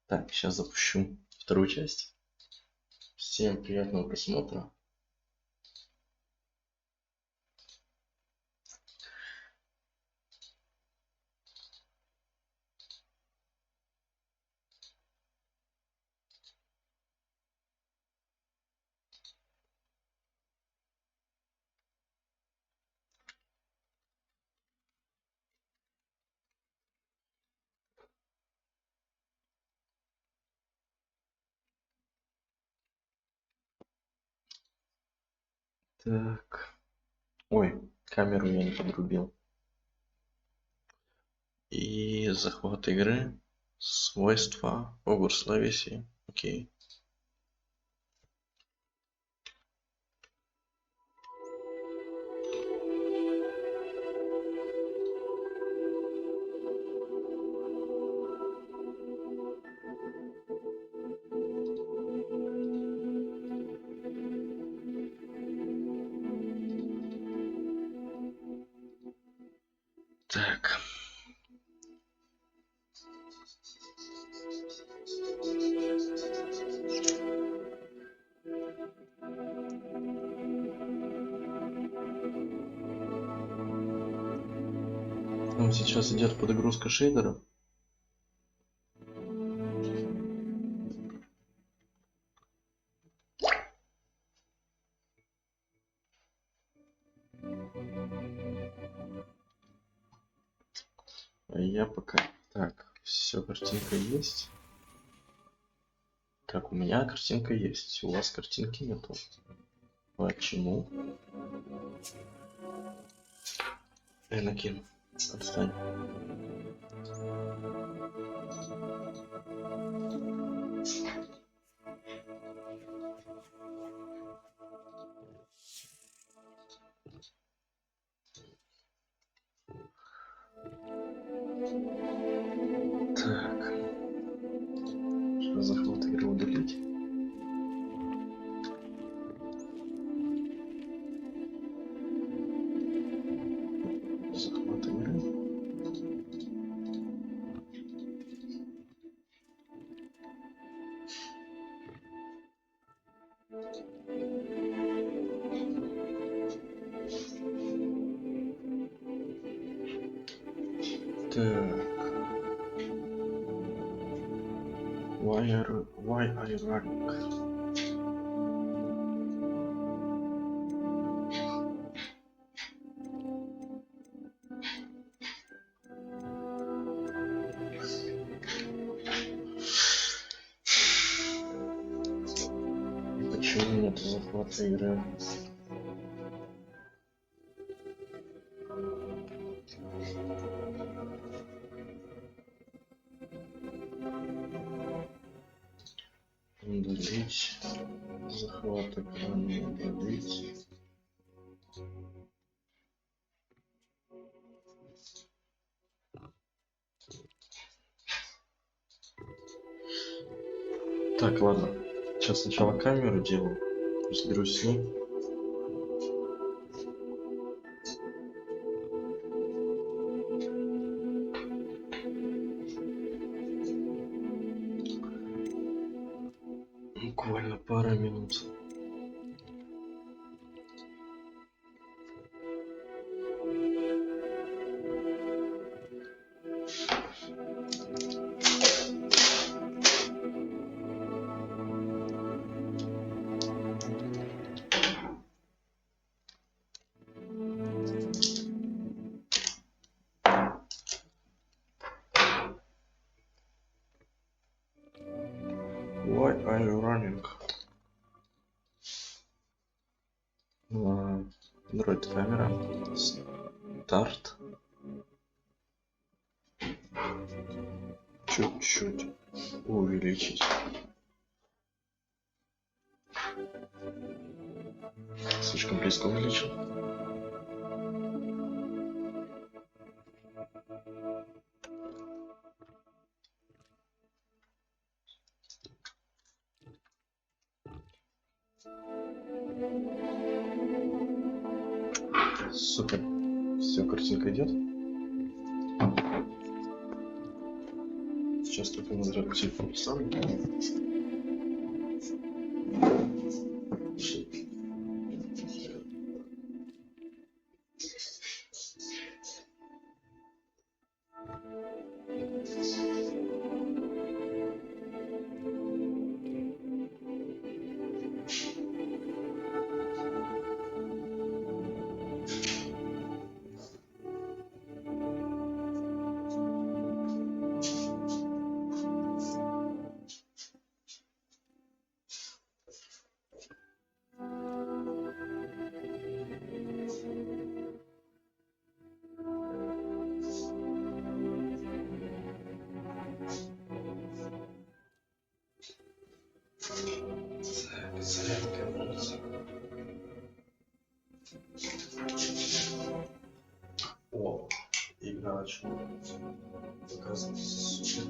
Так, сейчас запущу вторую часть. Всем приятного просмотра. Так. Ой, камеру я не подрубил. И захват игры. Свойства. Хогвартс Левиси. Окей. Так. Там сейчас идет подгрузка шейдеров. А я пока... Так, все, картинка есть. Так, у меня картинка есть, у вас картинки нету. Почему? Энакин, отстань. Так. Сейчас захват игры удалить. Захват игры. Так. Why are you running? Почему нет захвата игры? Удалить. Захват экрана удалить. Так, ладно. Сейчас сначала камеру делаю. Разберусь с ней. Буквально пара минут. Why are you running? Android камера. Старт. Чуть-чуть увеличить. Слишком близко увеличил. Супер. Все, картинка идет. сейчас только на зарядку телефон поставлю. Зарядка вроде. О, игра начала показываться. Супер.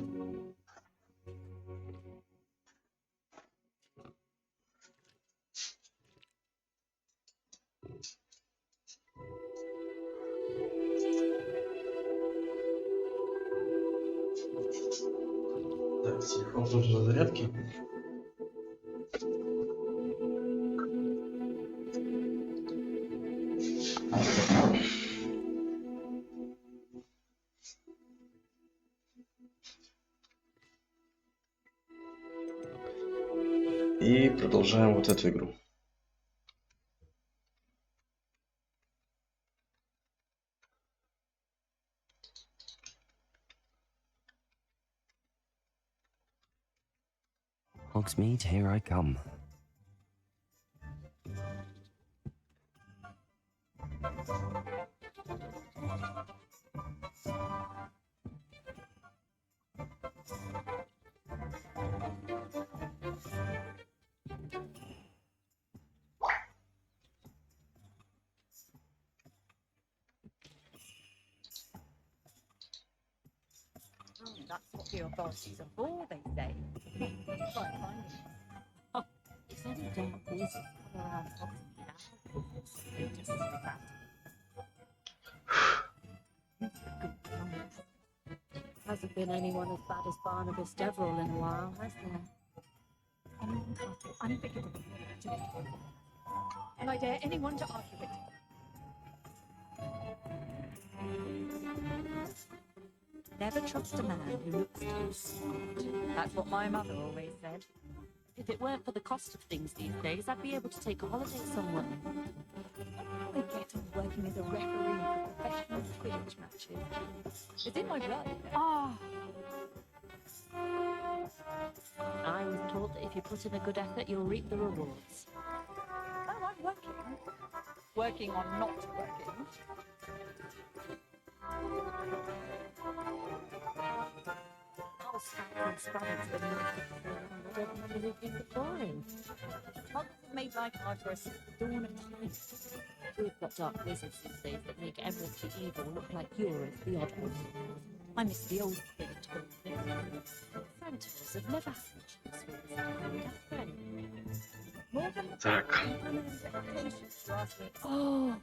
Так, телефон тоже на зарядке. И продолжаем вот эту игру. Hogsmeade, here I come. That's what the authorities are for, they say. Right, fine. Oh, if any dark wizards come around Hogsmeade, our business is just as bad. Hasn't been anyone as bad as Barnabas Deverell in a while, has there? Unforgivable. And I dare anyone to argue it. Never trust a man who looks too smart. That's what my mother always said. If it weren't for the cost of things these days, I'd be able to take a holiday somewhere. I get on working as a referee for professional Quidditch matches. It's in my blood. Ah. I was taught that if you put in a good effort, you'll reap the rewards. Oh, I'm working. Working on not working. I'll scrap and scrabble for them. I don't remember anything but boring. Muggles have made life hard for us since the dawn of time. We've got dark wizards these days that make emeralds the evil look like you're the odd one. I miss the old Quidditch. Centaurs have never had a chance with us. More than Так. Oh.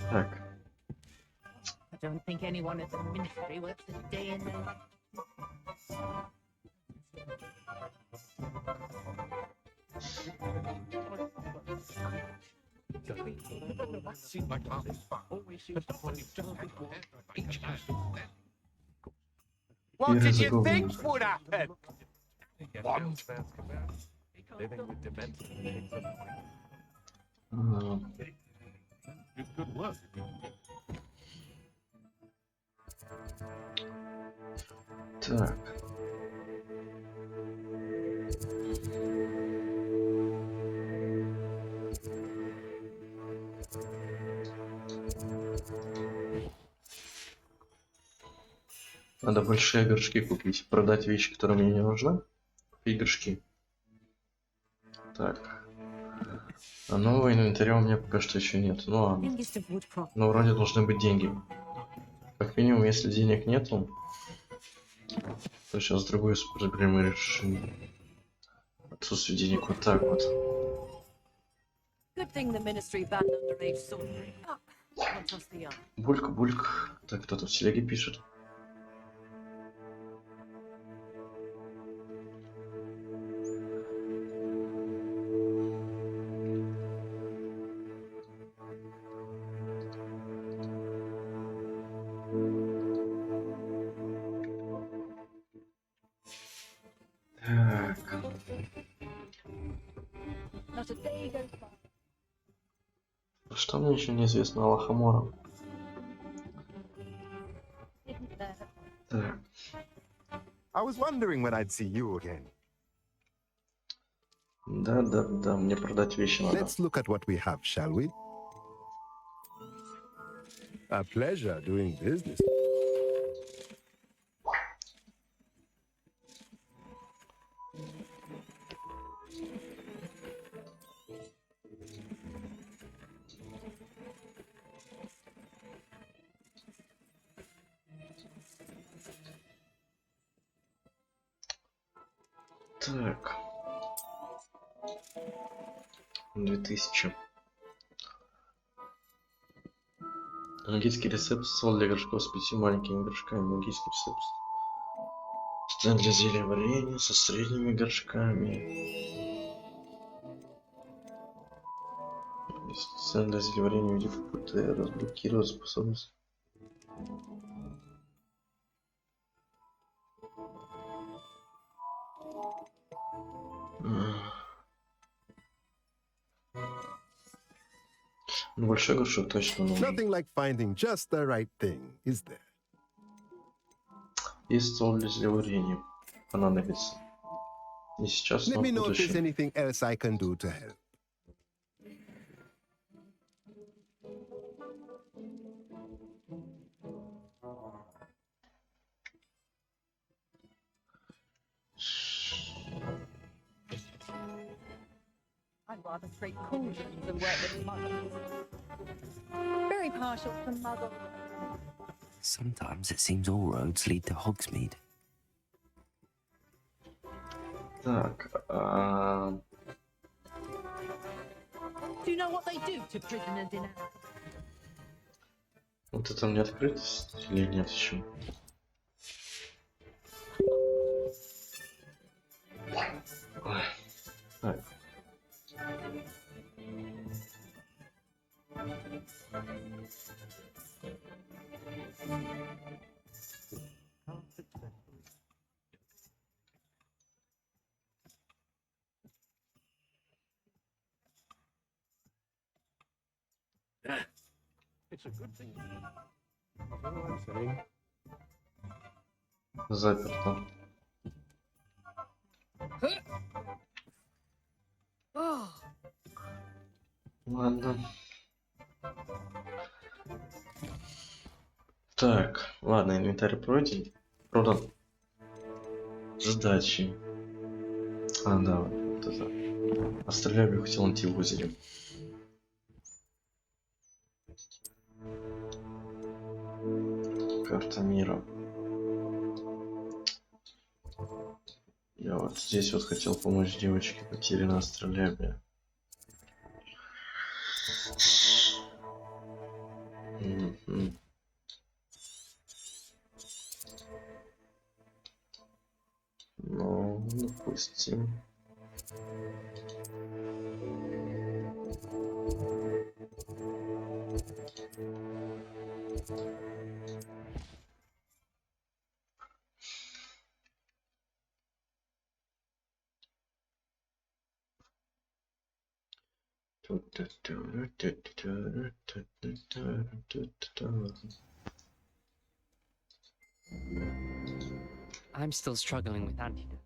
Так. I don't think anyone at the ministry works a day in their life. What did you Разговор. think would happen? What? Living with dementia. It's good work. Так. Надо большие горшки купить. Продать вещи, которые мне не нужны. Купить горшки. Так. А нового инвентаря у меня пока что еще нет. Ну ладно. Youngest of Woodcroft. Но вроде должны быть деньги. Как минимум, если денег нету, то сейчас другую проблему решим. Отсутствие денег вот так вот. Good thing the ministry banned underage sorcery. Can't trust the young. Бульк. Так, кто-то в телеге пишет. Так. Not a day goes by. Что мне еще неизвестно о Лохомора? Isn't there? Так. I was wondering when I'd see you again. Да, мне продать вещи надо. Let's look at what we have, shall we? A pleasure doing business. Так. 2000. Магический рецепт сол для горшков с 5 маленькими горшками. Магический рецепт. Стенд для зелья варенья со средними горшками. Стенд для зелья варенья в виде факультета разблокирует способность. Ну, большой горшок точно нужен. Nothing like finding just the right thing, is there? И стол для зелья варенья понадобится. Не сейчас, Let но me в know if there's будущем. anything else I can do to help. I'd rather scrape cauldrons than work with muggles. Very partial to muggles. Sometimes it seems all roads lead to Hogsmeade. Так, Do you know what they do to prisoners in our... вот это мне открыто или нет еще? Ой. Так. It's a good thing. That's all I'm saying. Заперто. Oh, Ладно. Так, ладно, инвентарь пройден. Продан. Сдачи. А, да, вот это. Остальное я хотел найти в озере. Карта мира. Я вот здесь вот хотел помочь девочке, потерянной на Астролябе. Ну, допустим. I'm still struggling with antidote.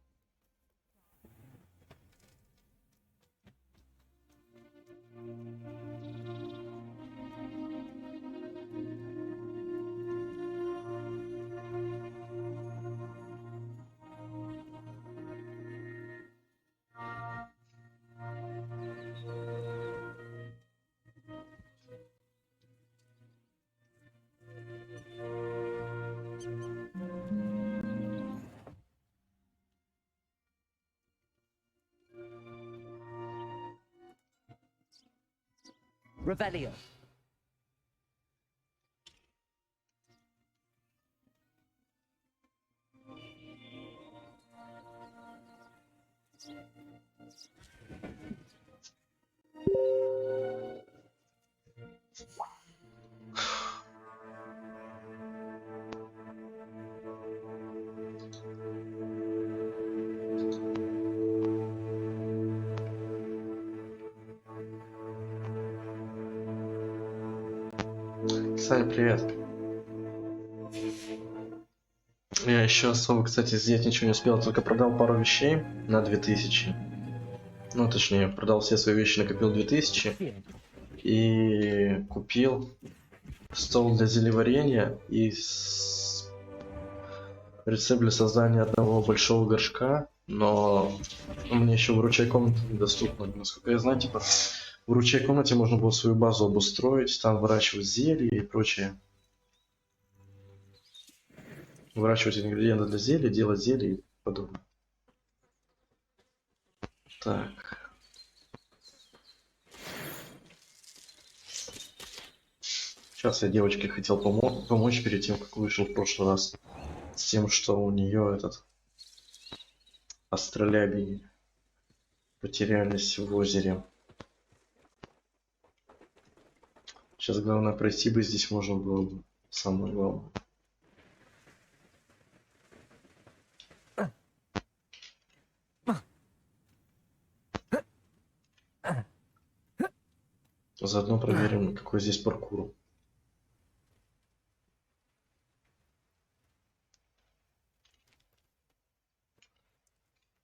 Revelio. Саня, привет. Я еще особо, кстати, сделать ничего не успел, только продал пару вещей на 2000. Ну, точнее, продал все свои вещи, накопил 2000 и купил стол для зелеварения и рецепт для создания одного большого горшка, но у меня еще выручай комната недоступна. Насколько я знаю, типа в выручай комнате можно было свою базу обустроить, там выращивать зелья и прочее. Выращивать ингредиенты для зелья, делать зелья и подобное. Так. Сейчас я девочке хотел помочь перед тем, как вышел в прошлый раз. С тем, что у нее этот астролябий потерялись в озере. Сейчас главное пройти бы здесь можно было бы. Самое главное. Заодно проверим, какой здесь паркур.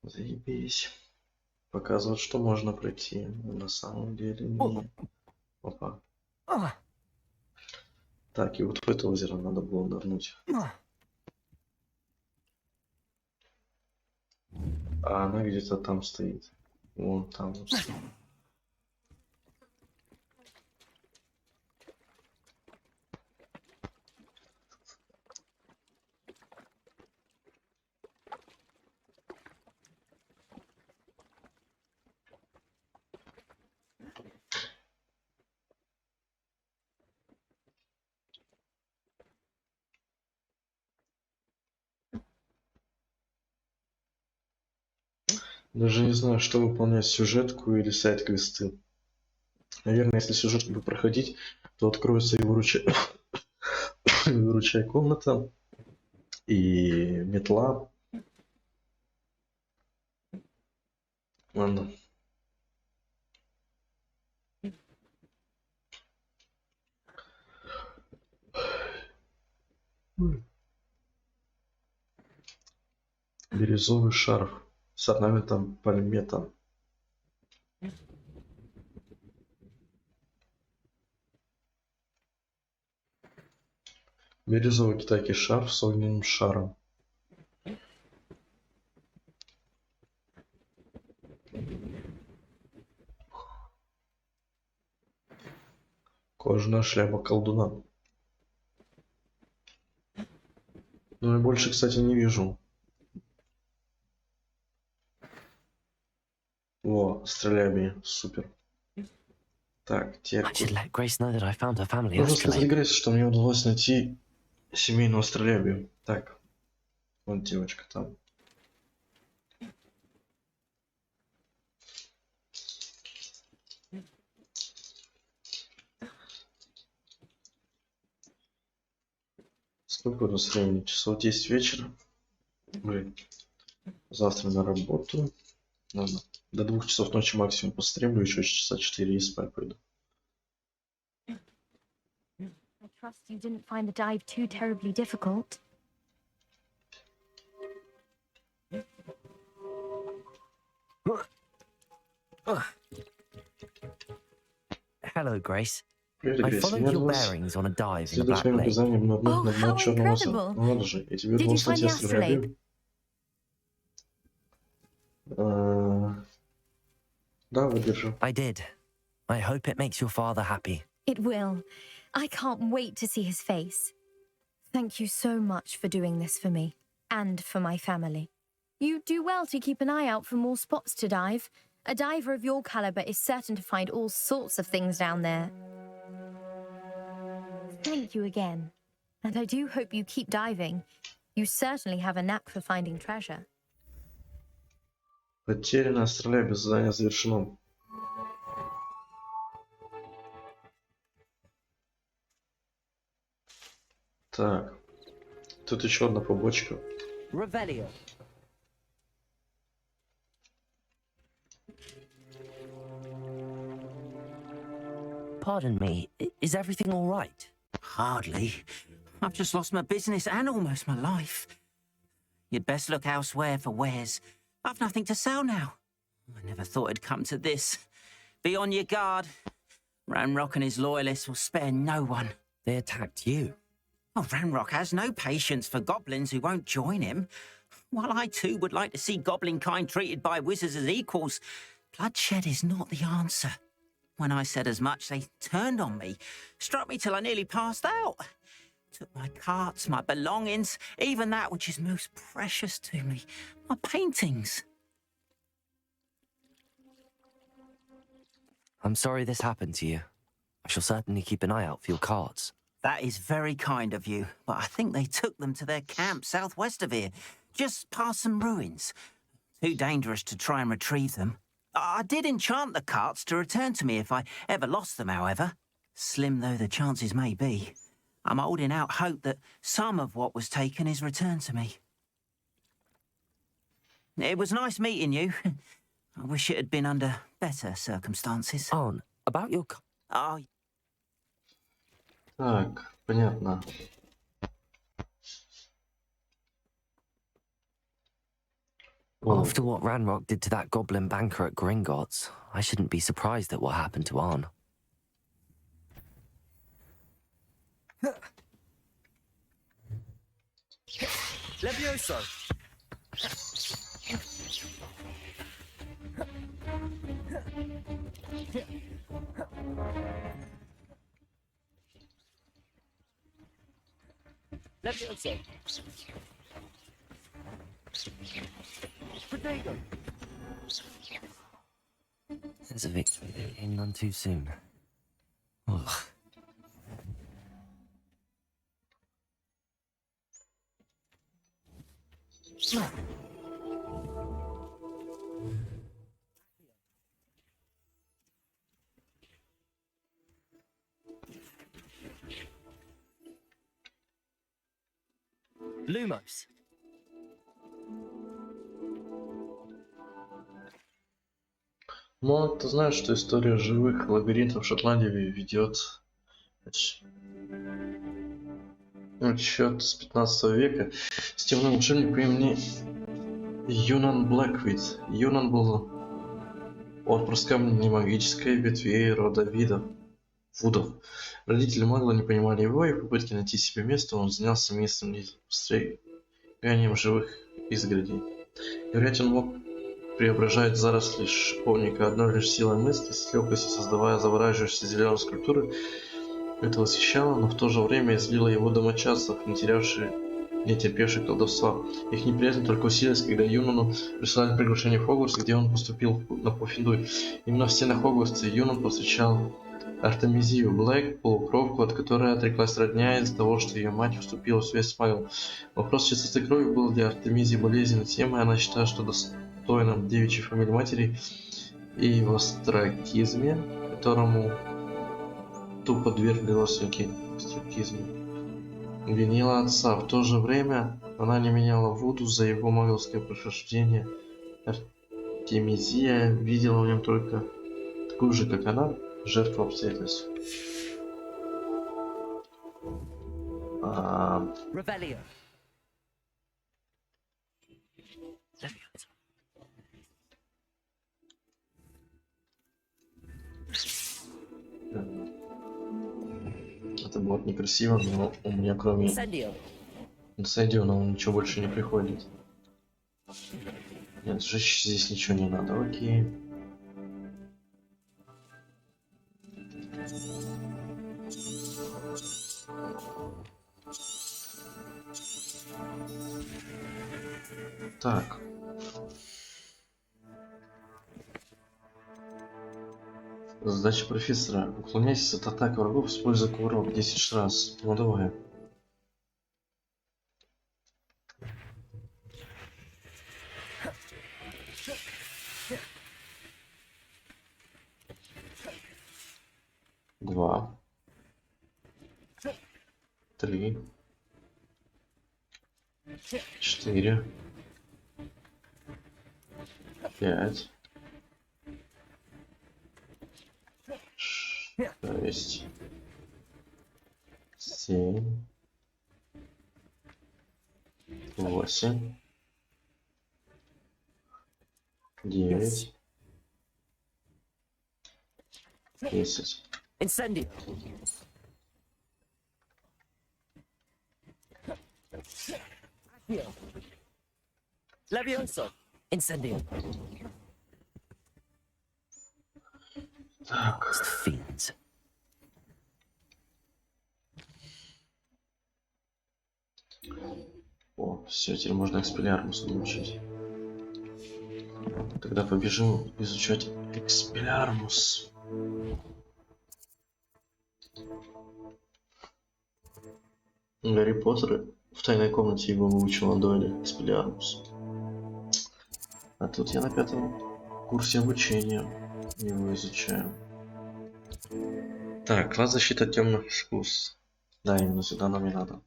Заебись. Показывает, что можно пройти. Но на самом деле не. Опа. Так, и вот в это озеро надо было нырнуть. А она где-то там стоит. Вон там. Вот. Даже не знаю, что выполнять, сюжетку или сайт-квесты. Наверное, если сюжетку бы проходить, то откроется и выручай комната, и метла. Ладно. Бирюзовый шарф с орнаментом пальмета. Бирюзовый китайский шарф с огненным шаром. Кожаная шляпа колдуна. Ну и больше, кстати, не вижу. Во, стрелябие, супер. Так, теперь... I should let Grace know that I found her family Нужно сказать astrolabe. Грейс, что мне удалось найти семейную астролябию. Так, вот девочка там. Сколько у нас времени? Часов 10 вечера. Блин. Завтра на работу. Ладно. До 2 часов ночи максимум постремлю, еще часа 4 и спать пойду. I trust you didn't find the dive too terribly difficult. Hello, Grace. Привет, I Грейс. followed Мне your удалось bearings on a dive in a следовать black своим lake. указаниям на дно Oh, на дно how Черного озера. incredible. Ну надо же, и тебе Did you удалось find найти the астролябию? Да, выдержу. I did. I hope it makes your father happy. It will. I can't wait to see his face. Thank you so much for doing this for me and for my family. You do well to keep an eye out for more spots to dive, A diver of your caliber is certain to find all sorts of things down there. Thank you again. And I do hope you keep diving. You certainly have a knack for finding treasure. Потеряно, стреляй, без задания завершено. Так. Тут еще одна побочка. Revelio. Pardon me, is everything all right? Hardly. I've just lost my business and almost my life. You'd best look elsewhere for wares. I've nothing to sell now. I never thought it'd come to this. Be on your guard. Ranrock and his loyalists will spare no one. They attacked you. Oh, Ranrock has no patience for goblins who won't join him. While I too would like to see goblin kind treated by wizards as equals, bloodshed is not the answer. When I said as much, they turned on me, struck me till I nearly passed out. Took my carts, my belongings, even that which is most precious to me, my paintings. I'm sorry this happened to you. I shall certainly keep an eye out for your cards. That is very kind of you, but I think they took them to their camp southwest of here, just past some ruins. Too dangerous to try and retrieve them. I did enchant the carts to return to me if I ever lost them, however. Slim though the chances may be, I'm holding out hope that some of what was taken is returned to me. It was nice meeting you. I wish it had been under better circumstances. On, about your Oh, Так, понятно. О, After what Ranrock did to that goblin banker at Gringotts, I shouldn't be surprised at what happened to Arn. Levioso. Levioso. Potato. There's a victory that came none too soon. Ugh. Lumos. ну, ты знаешь, что история живых лабиринтов в Шотландии ведет отсчет с 15 века с темным волшебником по имени Юнан Блэквит. Юнан был отпрыском немагической ветви рода Вудов. Родители Магла не понимали его, и в попытке найти себе место он занялся местным строганием живых изгородей. Говорят, он мог преображать заросли шиповника одной лишь силой мысли, с легкостью создавая завораживающие зеленые скульптуры. Это восхищало, но в то же время злило его домочадцев, не терпевших колдовства. Их неприязнь только усилилась, когда Юнану прислали приглашение в Хогвартс, где он поступил на Пуффендуй. Именно в стенах Хогвартса Юнан повстречал Артемизию Блэк, полукровку, от которой отреклась родня из-за того, что ее мать вступила в связь с Маглом. Вопрос чистоты крови был для Артемизии болезненной темой, она считала, что достойным девичьей фамилии матери и в остракизме, которому тупо подвергли родственники остракизму, винила отца. В то же время она не меняла Вуду за его магловское происхождение. Артемизия видела в нем только такую же, как она, жертву обстоятельств. Revelio. Это будет некрасиво, но у меня кроме Наследия ничего больше не приходит. Нет, сжечь здесь ничего не надо, окей. Так. Задача профессора. Уклоняйтесь от атак врагов, используя кувырок 10 раз. Ну давай. Два. 3. 4. 5. 6. 7. 8. 9. 10. Incendio. Levioso. Incendio. Так. Fiends. О, все, теперь можно экспеллиармус научить. Тогда побежим изучать экспеллиармус. Гарри Поттер в тайной комнате его выучил на дуэли экспеллиармус. А тут я на 5-м курсе обучения его изучаю. Так, класс защиты от темных искусств. Да, именно сюда нам и надо.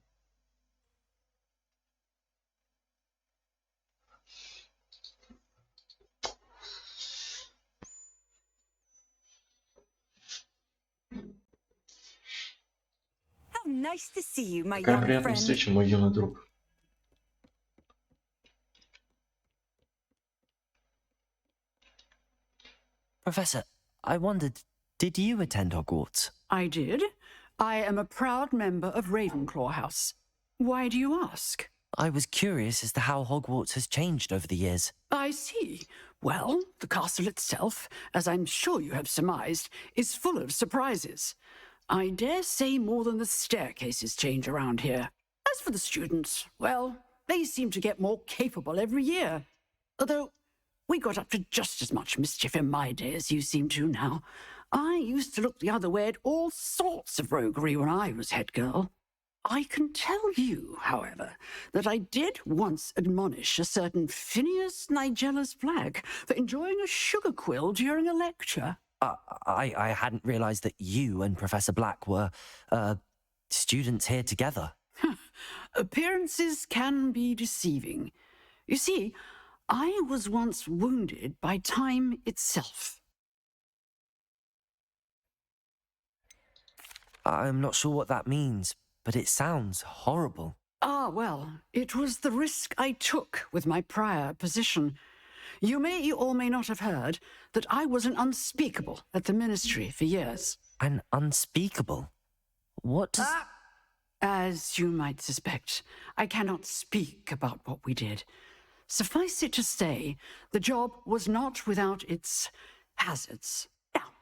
How nice to see you, my Какая young приятная friend. встреча, мой юный друг. Professor, I wondered, did you attend Hogwarts? I did. I am a proud member of Ravenclaw House. Why do you ask? I was curious as to how Hogwarts has changed over the years. I see. Well, the castle itself, as I'm sure you have surmised, is full of surprises. I dare say more than the staircases change around here. As for the students, well, they seem to get more capable every year. Although, we got up to just as much mischief in my day as you seem to now. I used to look the other way at all sorts of roguery when I was head girl. I can tell you, however, that I did once admonish a certain Phineas Nigellus Black for enjoying a sugar quill during a lecture. I hadn't realized that you and Professor Black were, students here together. Appearances can be deceiving. You see, I was once wounded by time itself. I'm not sure what that means, but it sounds horrible. Ah, well, it was the risk I took with my prior position. You may or may not have heard that I was an unspeakable at the ministry for years. An unspeakable? What does... As you might suspect, I cannot speak about what we did. Suffice it to say, the job was not without its hazards. Now,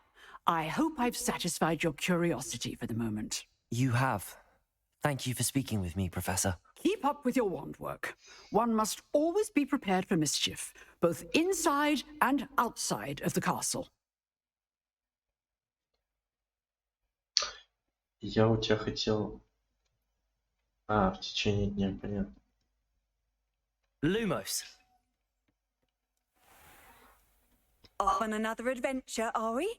I hope I've satisfied your curiosity for the moment. You have. Thank you for speaking with me, Professor. Keep up with your wand work. One must always be prepared for mischief, both inside and outside of the castle. Я у тебя хотел... в течение дня, понятно. Lumos. Off on another adventure, are we?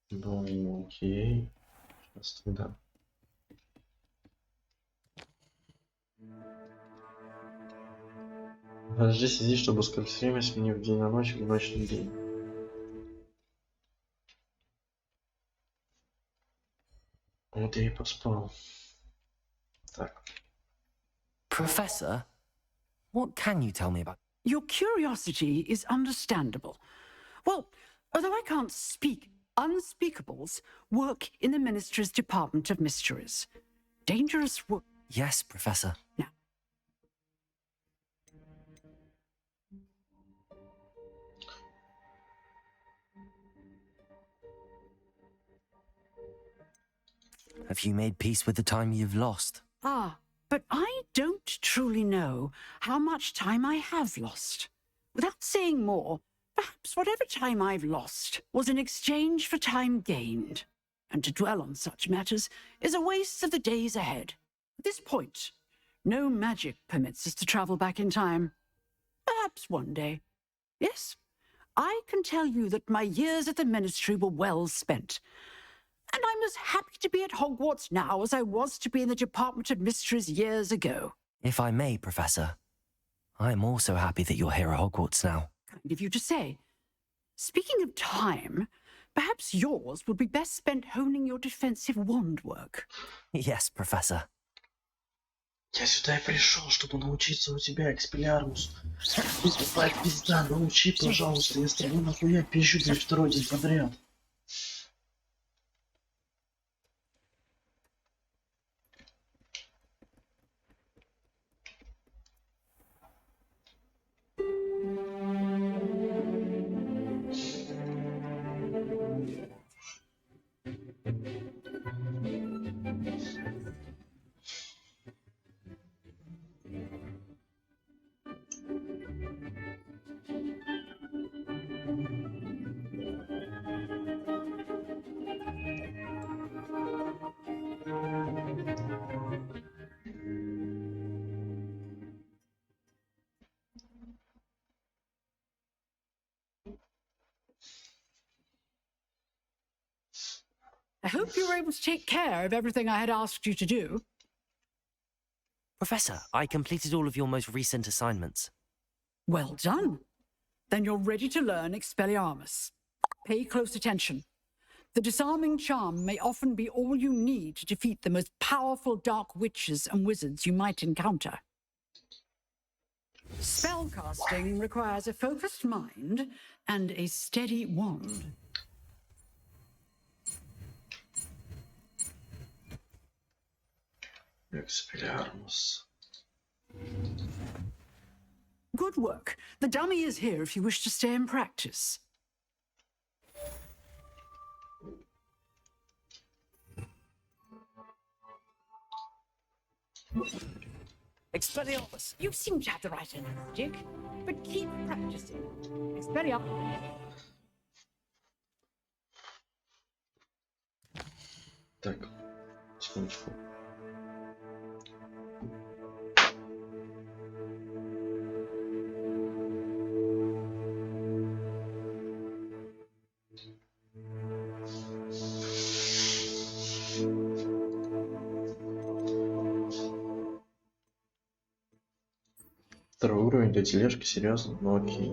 Ну, окей. Сейчас тогда. Подожди, сиди, чтобы ускорить время, сменив день на ночь или ночь на день. Вот я и поспал. Так. Professor, what can you tell me about... Your curiosity is understandable. Well, although I can't speak, unspeakables work in the Ministry's Department of Mysteries. Dangerous work. Yes, Professor. Now, Have you made peace with the time you've lost? but I don't truly know how much time I have lost. Without saying more, Perhaps whatever time I've lost was in exchange for time gained, and to dwell on such matters is a waste of the days ahead. At this point, no magic permits us to travel back in time. Perhaps one day. Yes, I can tell you that my years at the Ministry were well spent, and I'm as happy to be at Hogwarts now as I was to be in the Department of Mysteries years ago. If I may, Professor, I'm also happy that you're here at Hogwarts now. Kind of you to say. Speaking of time, perhaps yours would be best spent honing your defensive wand work. Yes, Professor. Я сюда и пришел, чтобы научиться у тебя, Экспеллиармус. Выступать пизда, научи, пожалуйста. Я с тобой нахуя пизжу, блядь, второй день подряд. I hope you were able to take care of everything I had asked you to do. Professor, I completed all of your most recent assignments. Well done. Then you're ready to learn Expelliarmus. Pay close attention. The disarming charm may often be all you need to defeat the most powerful dark witches and wizards you might encounter. Spellcasting requires a focused mind and a steady wand. Экспеллиармус. Good work. The dummy is here if you wish to stay and practice. Expelliarmus! You seem to have the right energetic, but keep practicing. Expelliarmus. Так, секундочку. Второй уровень для тележки, серьезно? Ну окей.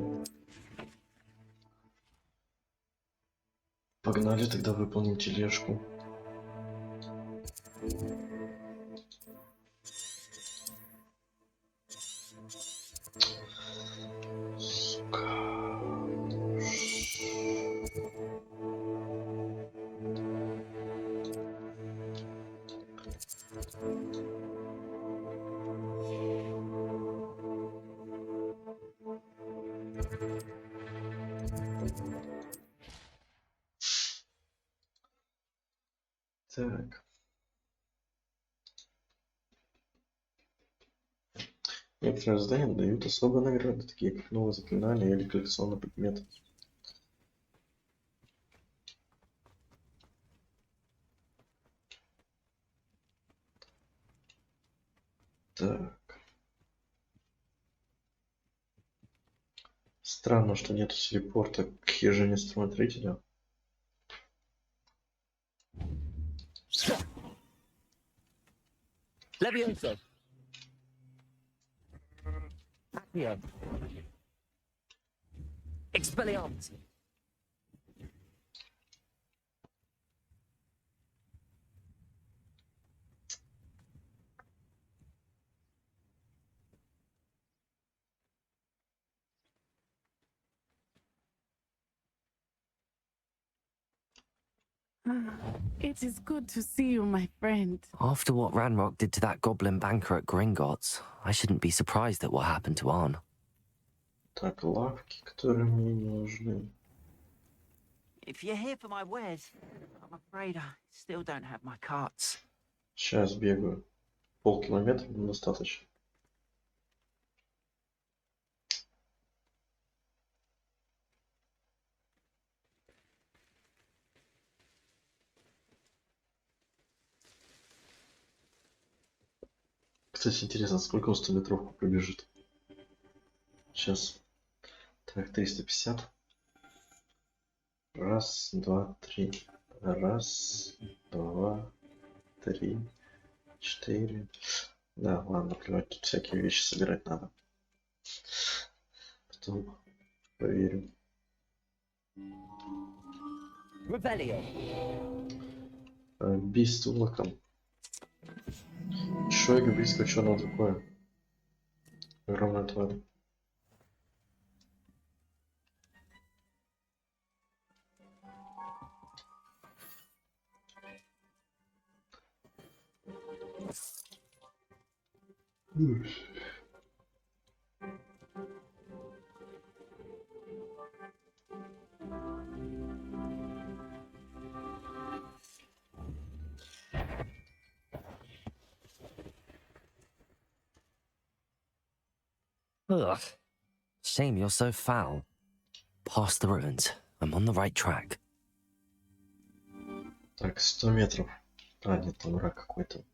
Погнали, тогда выполним тележку. Так. Некоторые задания дают особые награды, такие как новые заклинания или коллекционный предмет. Так. Странно, что нету телепорта к хижине-смотрителю. Levioso! Accio! Expelliarmus! It is good to see you, my friend. After what Ranrock did to that goblin banker at Gringotts, I shouldn't be surprised at what happened to Arn. Так, лавки, которые мне не нужны. If you're here for my wares, I'm afraid I still don't have my carts. Сейчас бегаю. Полкилометра достаточно. Кстати, интересно, сколько он 100 метровку пробежит. Сейчас. Так, 350. Раз, два, три. Раз, два, три, четыре. Да, ладно, плевать, тут всякие вещи собирать надо. Потом проверим. Бей с тулаком. Человек близко, что оно такое? Огромная тварь. Ugh. Shame you're so foul. Past the ruins. I'm on the right track. Так, 100 метров. А, нет, там враг какой-то.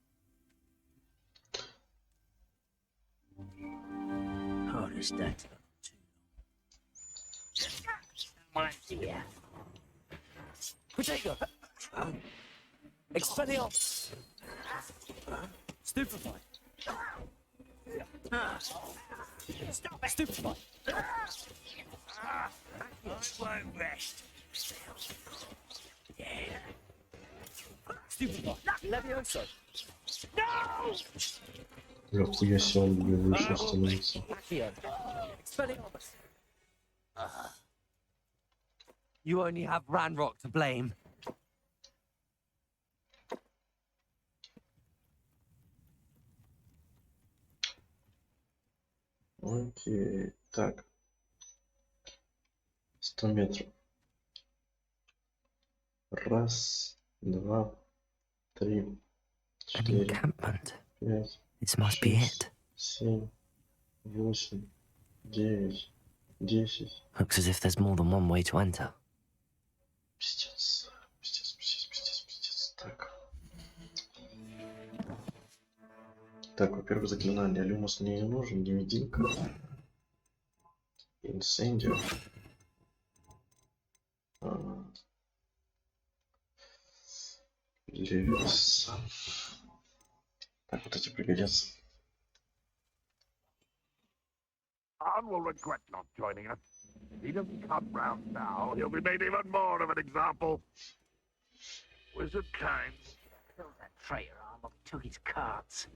Potato! Expelliarmus! Stupefy! Stupefy! I won't rest. Stupefy! Levioso! No! Бля, хуя себе, он выше становится. Expelliarmus! You only have Ranrock to blame. Окей, так. 100 метров. Раз, два, три, An четыре, encampment. пять, This must be шесть, it. 7, 8, 9, 10. Looks as if there's more than one way to enter. Пиздец, пиздец, пиздец, пиздец, пиздец. Так. Так, во-первых, заклинание. Люмус мне не нужен, невидимка. Инсендио. Левиса. Так, вот эти пригодятся. Khan will regret not joining us. If he doesn't come round now, he'll be made even more of an example. Wizard Kane. Kill that traitor, Armor. Took his cards.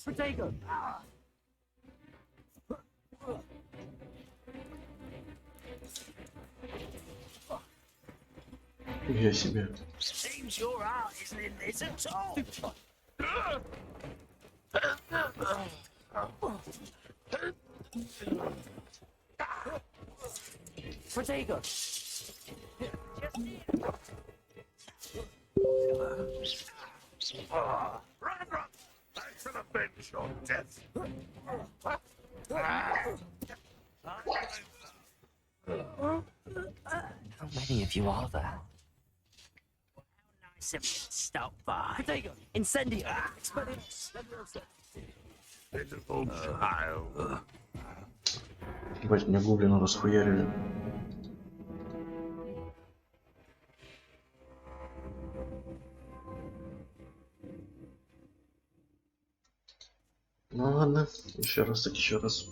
Potato! Я себе. Seems your heart isn't in this at all. Potato! Ranrock, I shall avenge your death. How many of you are there? Nice of you to stop by. Potato! Incendio! Expelliarmus! Levioso! Pitiful child. Ебать, мне гоблина расхуярили. Ну ладно, еще раз так еще раз.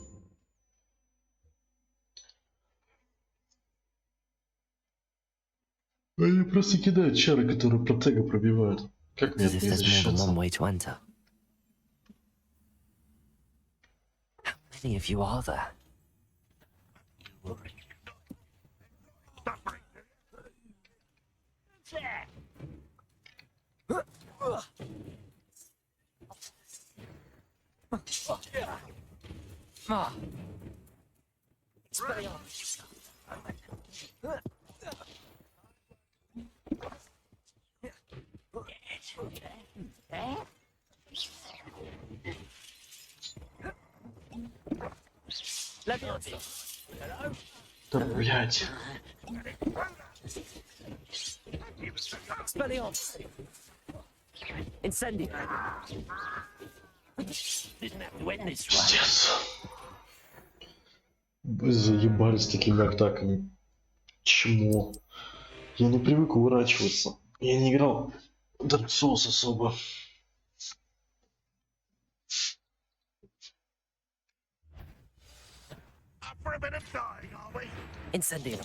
Они просто кидают чары, которые протега пробивают. Как мне As от if них there's more than защищаться? one way to enter. How many of you are there? Ah. Expelliarmus! Да, блядь. Expelliarmus. Incendio. Didn't have to end this way. Пиздец. Вы заебались такими атаками. Чему? Я не привык уворачиваться. Я не играл в Dark Souls особо. Up for a bit of dying, are we? Incendio.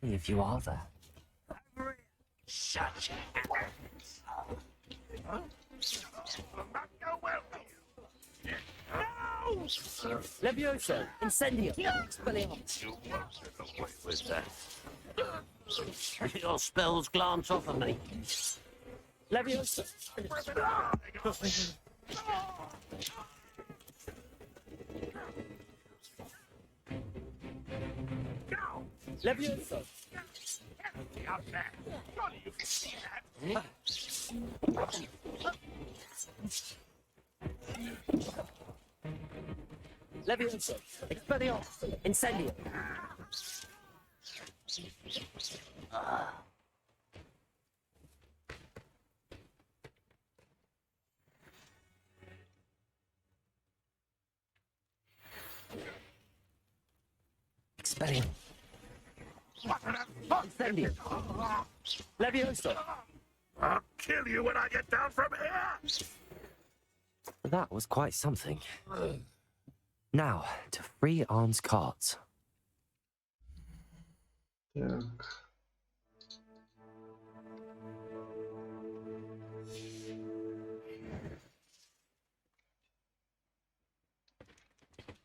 If you are there. Such arrogance. Will not go well for you. No! Levioso. Incendio. Expelliarmus. You wasted away with that. Your spells glance off of me. Levioso. Go! Levioso. Out there. Surely you can see that. Levioso. Expelliarmus. Incendio. Expelliarmus. Incendio. Levioso. I'll kill you when I get down from here. That was quite something. Now, to free Arn's cards. Так.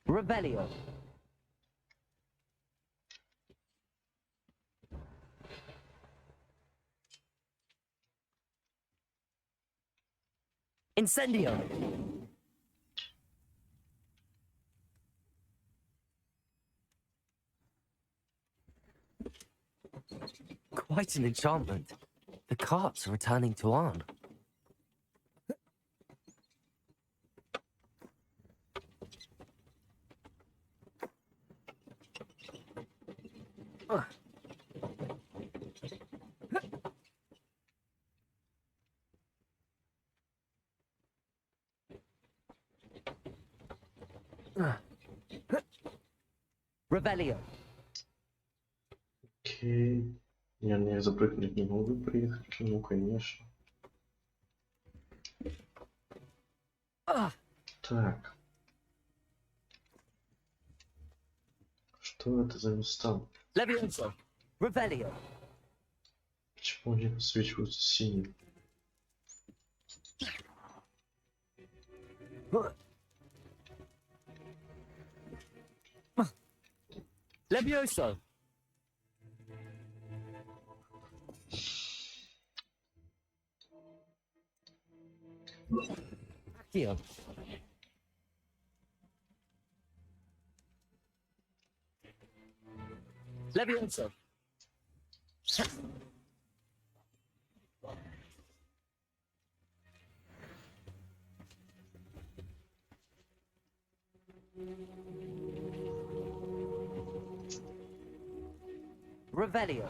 Revelio. Incendio. Quite an enchantment. The carts are returning to Arn. Revelio. Окей. Я запрыгнуть не могу приехать. Ну, конечно. Так. Что это за места? Levioso. Revelio. Почему они подсвечиваются синим? Levioso. Accio. Levioso. Revelio.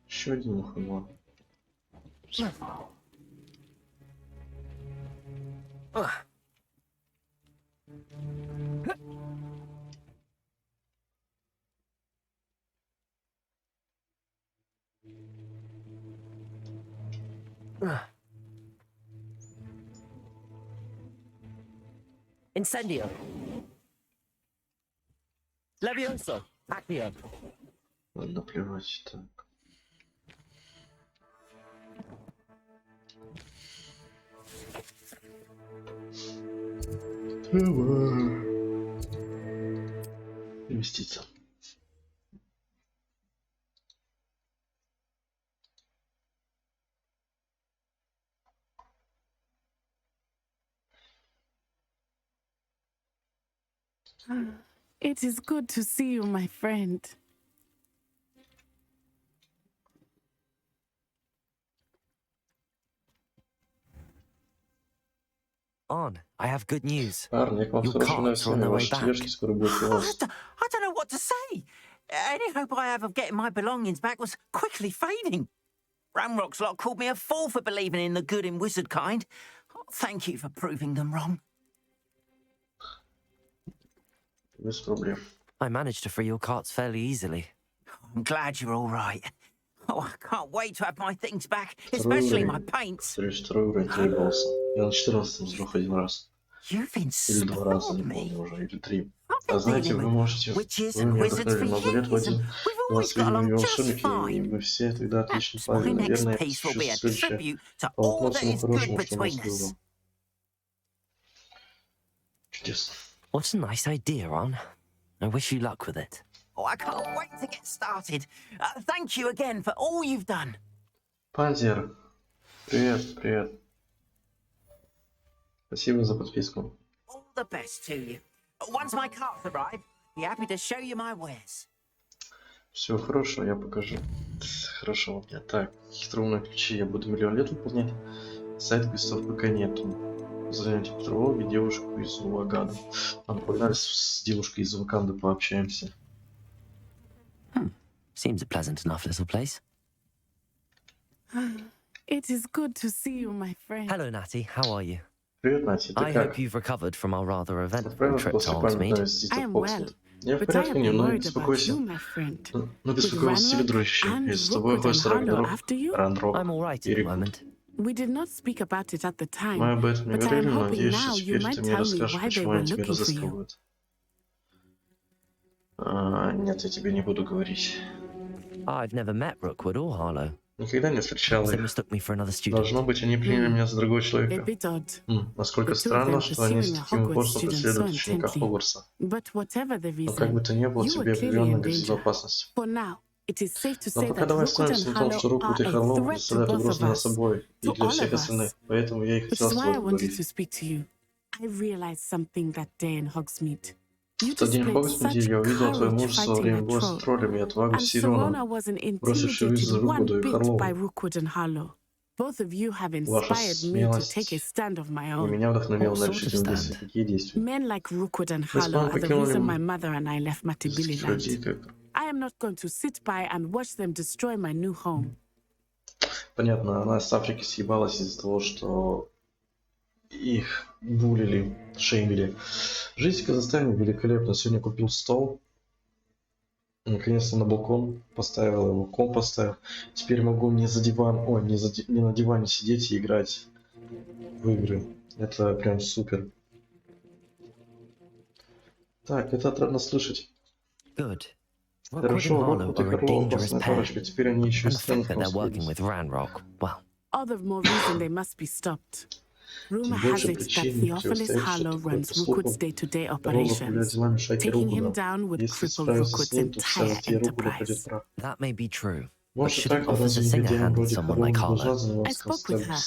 Еще один мухомор. Incendio. Levioso. Accio. Ладно, плевать. Так. Переместиться. It is good to see you, my friend. On, I have good news. Парни, к вам Your хорошее carts are on новости. their way Ваши back. тележки скоро будут у вас. I don't know what to say. Any hope I have of getting my belongings back was quickly fading. Ramrock's lot called me a fool for believing in the good in wizard kind. Thank you for proving them wrong. Без проблем. I managed to free your carts fairly easily. I'm glad you're all right. Oh, I can't wait to have my things back, especially my paints. Второй уровень требовался. Я на 14-м сдох один раз. You've Или 2 раза, не inspired помню me. уже, или 3. А знаете, вы можете... Witches Вы and меня wizards вдохновили for много лет years, водить. and we've У вас always got видели along just волшебники, и fine. вы все тогда отлично Perhaps my плавили. next Наверное, это piece will be a следующее tribute to по all that всему is good хорошему, что у нас between было. us. Чудесно. What a nice idea, On. I wish you luck with it. Oh, I can't wait to get started. Thank you again for all you've done. Пантер. Привет, привет. Спасибо за подписку. All the best to you. Once my carts arrive, be happy to show you my wares. Всего хорошего, я покажу. Хорошо у меня. Так, хитроумные ключи я буду миллион лет выполнять. Сайт квестов пока нету. Займите Петрову, девушку из Уагада. Нам погнали с девушкой из Ваканды пообщаемся. Seems a pleasant enough little place. It is good to see you, my friend. Hello, Natty. How are you? Привет, Настя, ты I как? hope you've recovered from our rather eventful Отправилась trip to после памятного Hogsmeade. визита I в am well, Хогвартс. Я в but I порядке, have been но не worried about беспокойся. you, my friend. Но беспокоился тебе, дружище. and Если с тобой Rookwood ходит and Harlow Рагнарок, after you? Ранрок I'm all right и at the Рикут. moment. We did not speak about it at the time, Мы об этом не but I говорили, am но hoping надеюсь, now что you теперь might ты мне tell me расскажешь, why they почему were они тебя looking for you. разыскивают. Нет, я тебе не буду говорить. I've never met Rookwood or Harlow. Никогда не встречал They их. mistook me for another student. Должно быть, они приняли меня за другого A человека. bit odd. Насколько The two of странно, them что они с pursuing a таким Hogwarts упорством student преследуют so ученика intently. Хогвартса. But whatever the Но как бы reason, то ни было, you тебе were clearly определенно in грозит danger. опасность. For now, it is safe to Но say пока that давай Rookwood остановимся and на том, что Harlow Руквуд и are a Харлоу threat to представляют both угрозу of для нас us, обоих и to для all всех of остальных. us. Поэтому я и Which хотел is с why тобой I wanted поговорить. to speak to you. I realized something that day in Hogsmeade. You В тот день в displayed Хогвартсе such я увидел твое courage мужество во fighting время that боя с troll, троллями и отвагу and с Сироном, Sirona wasn't бросивший intimidated вызов Руквуду one и bit by Харлоу. Rookwood and Harlow. Both of you have Ваша inspired me to take a смелость stand of my и own. меня вдохновила What на sort of решительные действия. stand? Какие действия? Men like Rookwood and Мы с Harlow мамой are the покинули reason my mother and I left Matibili таких людей, land. как... I am not going to sit by and watch them destroy my new home. Понятно, она с Африки съебалась из-за того, что их булили, шеймили. Жизнь в Казахстане великолепна. Сегодня купил стол. Наконец-то на балкон поставил его, комп поставил. Теперь могу не за диван, не на диване сидеть и играть в игры. Это прям супер. Так, это отрадно слышать. Good. Rookwood and Хорошо, Harlow Роквуд и are a Харлоу dangerous опасная pair. парочка. Теперь они еще и And с the fact that Стрэнком they're working сходились. with Ranrock, well, All the more reason they must be stopped. Rumor Тем has больше it that причин Theophilus противостоять, что Harlow такое. runs По слухам, Rookwood's day-to-day Харлоу заправляет operations. делами шайки Taking him Роквуда. down would Если cripple справиться с Rookwood's ним, то вся entire затея Роквуда пойдет enterprise. прах. that may be true. But Может и shouldn't так, но Officer разве Singer негодяем handle вроде someone Харлоу like не должна Harlow? заниматься I spoke with her.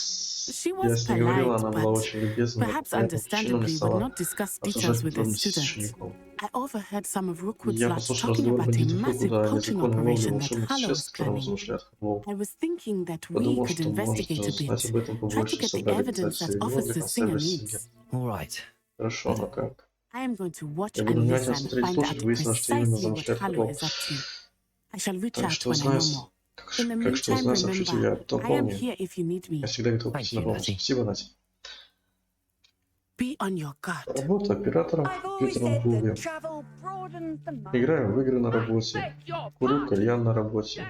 She Я was с ней говорила, polite, она была but очень любезна, но perhaps по понятным причинам не understandably would стала not discuss details обсуждать with the подробности с students. учеником. I overheard some of И Rookwood's я lot послушал talking разговор about a бандитов massive Роквуда о poaching незаконной ловле operation that волшебных Harlow существ, was которым planning. замышляет Харлоу. I was thinking that we Подумал, could что можно investigate a знать bit, об этом try to побольше, get the собрали evidence доказательства that и виновных Officer Singer оставили Сингер. needs. All right. Хорошо, ну как? I am going to watch Я буду and внимательно listen, смотреть и find слушать, out выяснилось, что именно precisely what замышляет Harlow Харлоу. is up to. I shall reach Так out что when I знаю, know more. как In the что meantime, знаю, сообщу тебе. remember, Потом I am помни, here if you need me. я всегда готов Thank прийти you, на помощь. Natty. Спасибо, Натя. Be on your guard. Работа оператором в компьютерном клубе. Играю в игры на работе. Курю кальян на работе.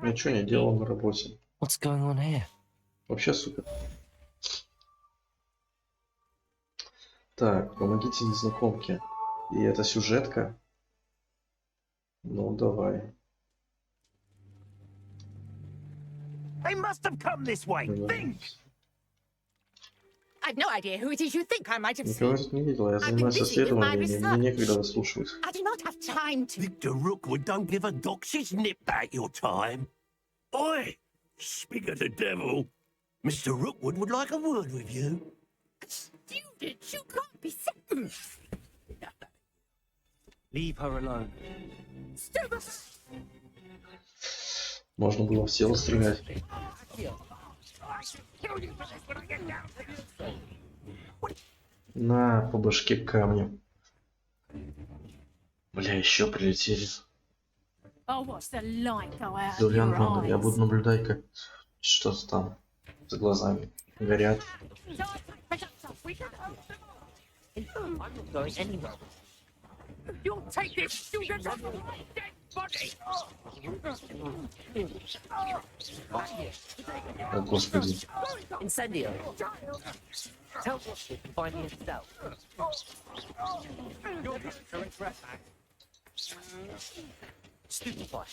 Ничего не делал на работе. What's going on here? Вообще супер. Так, помогите незнакомке. И это сюжетка? Ну, давай. They must have come this way. Think! I've no idea who it is you think I might have Никого seen. тут не видел. Я I've been занимаюсь busy with my расследованиями. Мне некогда вас слушать. I do not have time to. Victor Rookwood don't give a doxy's nip back your time. Oi! Speak of the devil. Mr. Rookwood would like a word with you. Students, you can't be serious. Leave her alone. Можно было в тело стрелять. На, по башке камнем. Бля, еще прилетели. Oh, what's the light go out of Дуриан, your я eyes? буду наблюдать, как что-то там за глазами горят. I'm not going anywhere. You'll take this student off my dead body! О, господи. Incendio. Tell Washington to find me a cell. Your character is rest back. Stupefy.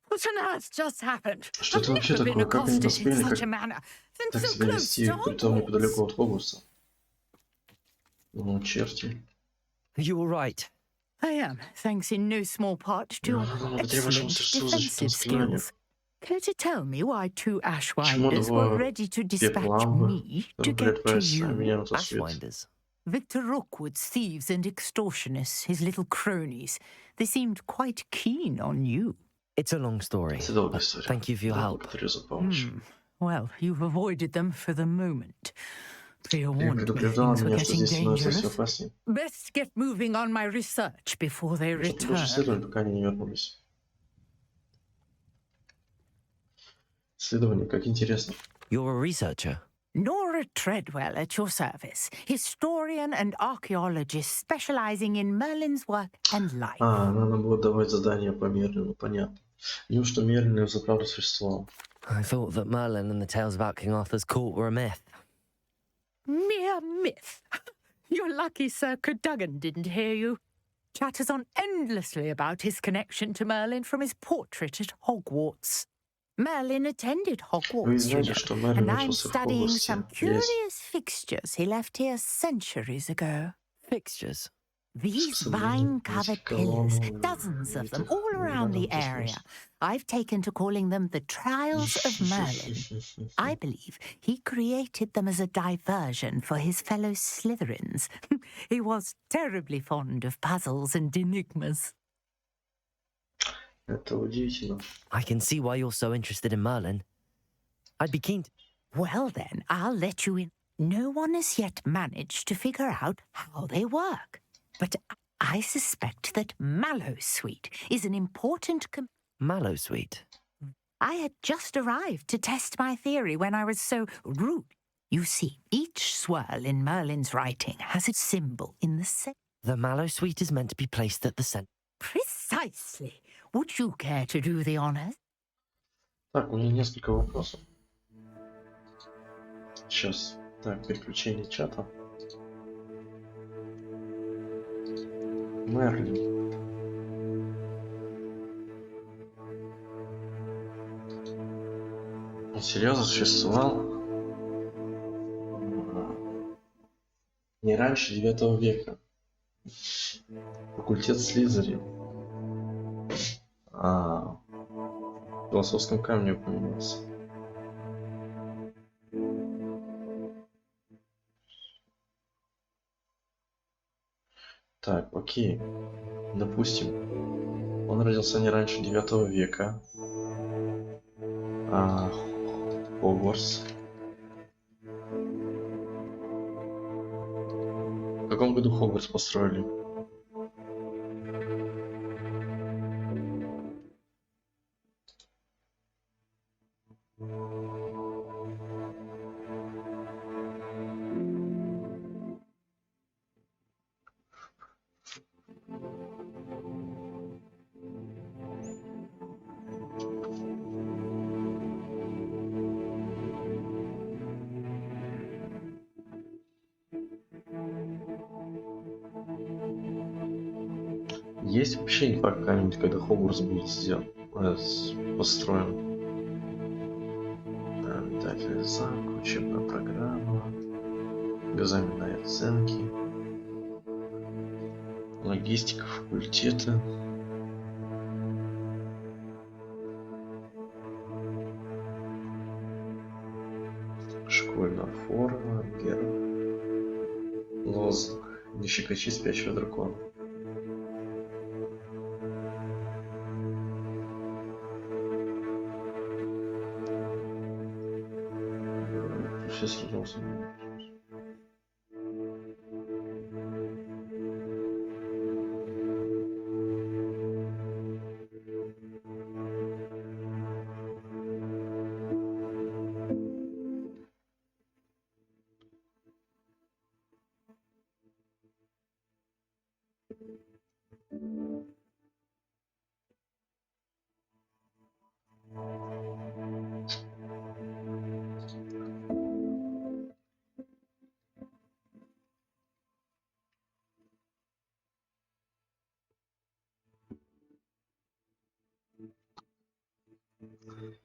What on earth just happened? Что это I've вообще never been такое? Как они accosted in посмели such a manner. Then так so себя close вести, to притом неподалеку Hogwarts. от Хогвартса? Ну, черти. You were right. I am, thanks in no small part to your Надо требовать excellent что за defensive заклинание. skills. Care to tell me why two Почему Ashwinders were два ready to dispatch пепла me to get to отправятся you? меня на тот свет? Ashwinders. Victor Rookwood's thieves and extortionists, his little cronies. They seemed quite keen on you. It's a long story. Это долгая история. Thank you for your help. Благодарю за помощь. Well, you've avoided them for the moment. Ты Pre-warned me предупреждала things were меня, что getting здесь становится все dangerous. опаснее. Best get moving on my research before they Что ты будешь return. исследовать, пока они не вернулись? Исследование, как интересно. You're a researcher. Nora Treadwell at your service, historian and archaeologist specializing in Merlin's work and life. Надо было давать задания по Мерлину, понятно. Неужто Мерлин и заправду существовал? I thought that Merlin and the tales about King Arthur's court were a myth. Mere myth. You're lucky Sir Cadogan didn't hear you. Chatters on endlessly about his connection to Merlin from his portrait at Hogwarts. Merlin attended Вы Hogwarts, you знаете, know, что Мерлин and I'm учился в studying Хогвартсе? some curious fixtures he left here centuries ago. Fixtures. These Some vine-covered pillars, colonial dozens of them little all around the colonial area. I've taken to calling them the Trials of Merlin. I believe he created them as a diversion for his fellow Slytherins. He was terribly fond of puzzles and enigmas. Это удивительно. I can see why you're so interested in Merlin. I'd be keen to... Well then, I'll let you in. No one has yet managed to figure out how they work. But I suspect that Mallowsweet is an important Mallowsweet. I had just arrived to test my theory when I was so rude. You see, each swirl in Merlin's writing has a symbol in the center. The Mallowsweet is meant to be placed at the center. Precisely. Would you care to do the honors? Так, у меня несколько вопросов. Сейчас. Так, переключение чата. Мерлин. Он серьезно существовал? Не раньше 9 века. Факультет Слизерин. В философском камне упоминался. Так, окей. Допустим, он родился не раньше 9 века. Хогвартс. В каком году Хогвартс построили? Есть вообще не факт когда-нибудь, когда Хогвартс будет сделан, построен? Обитатели замка, учебная программа, экзаменные оценки, логистика факультета. Школьная форма, герб. Лозунг. Не щекочи спящего дракона. Профессор Лозунг.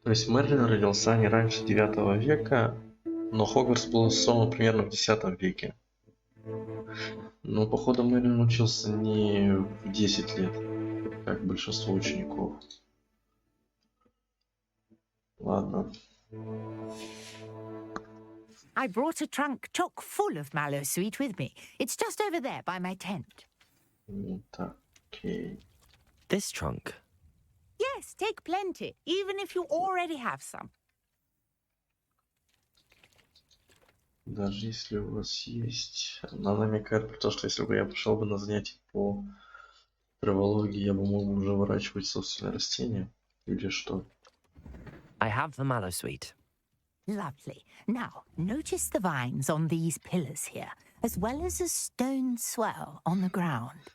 То есть Мерлин родился не раньше 9 века, но Хогвартс был основан примерно в 10 веке. Но походу Мерлин учился не в 10 лет, как большинство учеников. Ладно. I brought a trunk chock full of mallow sweet with me. It's just over there by my tent. Так, окей. This trunk? Yes, take plenty, even if you already have some. Даже если у вас есть... Она намекает про то, что если бы я пошел бы на занятия по травологии, я бы мог бы уже выращивать собственное растение. Или что? I have the mallow sweet. Lovely. Now, notice the vines on these pillars here, as well as a stone swell on the ground.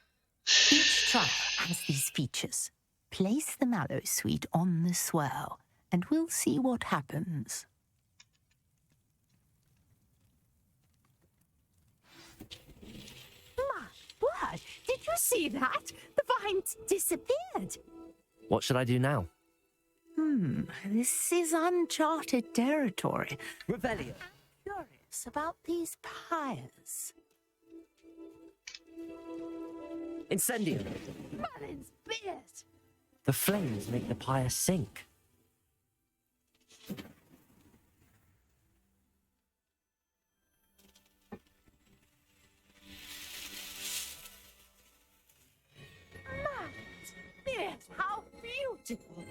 Each trial has these features. Place the mallow sweet on the swell, and we'll see what happens. My word! Did you see that? The vines disappeared. What should I do now? This is uncharted territory. Revelio. Curious about these pyres. Incendio. Merlin's beard! The flames make the pyre sink. Merlin's beard! How beautiful!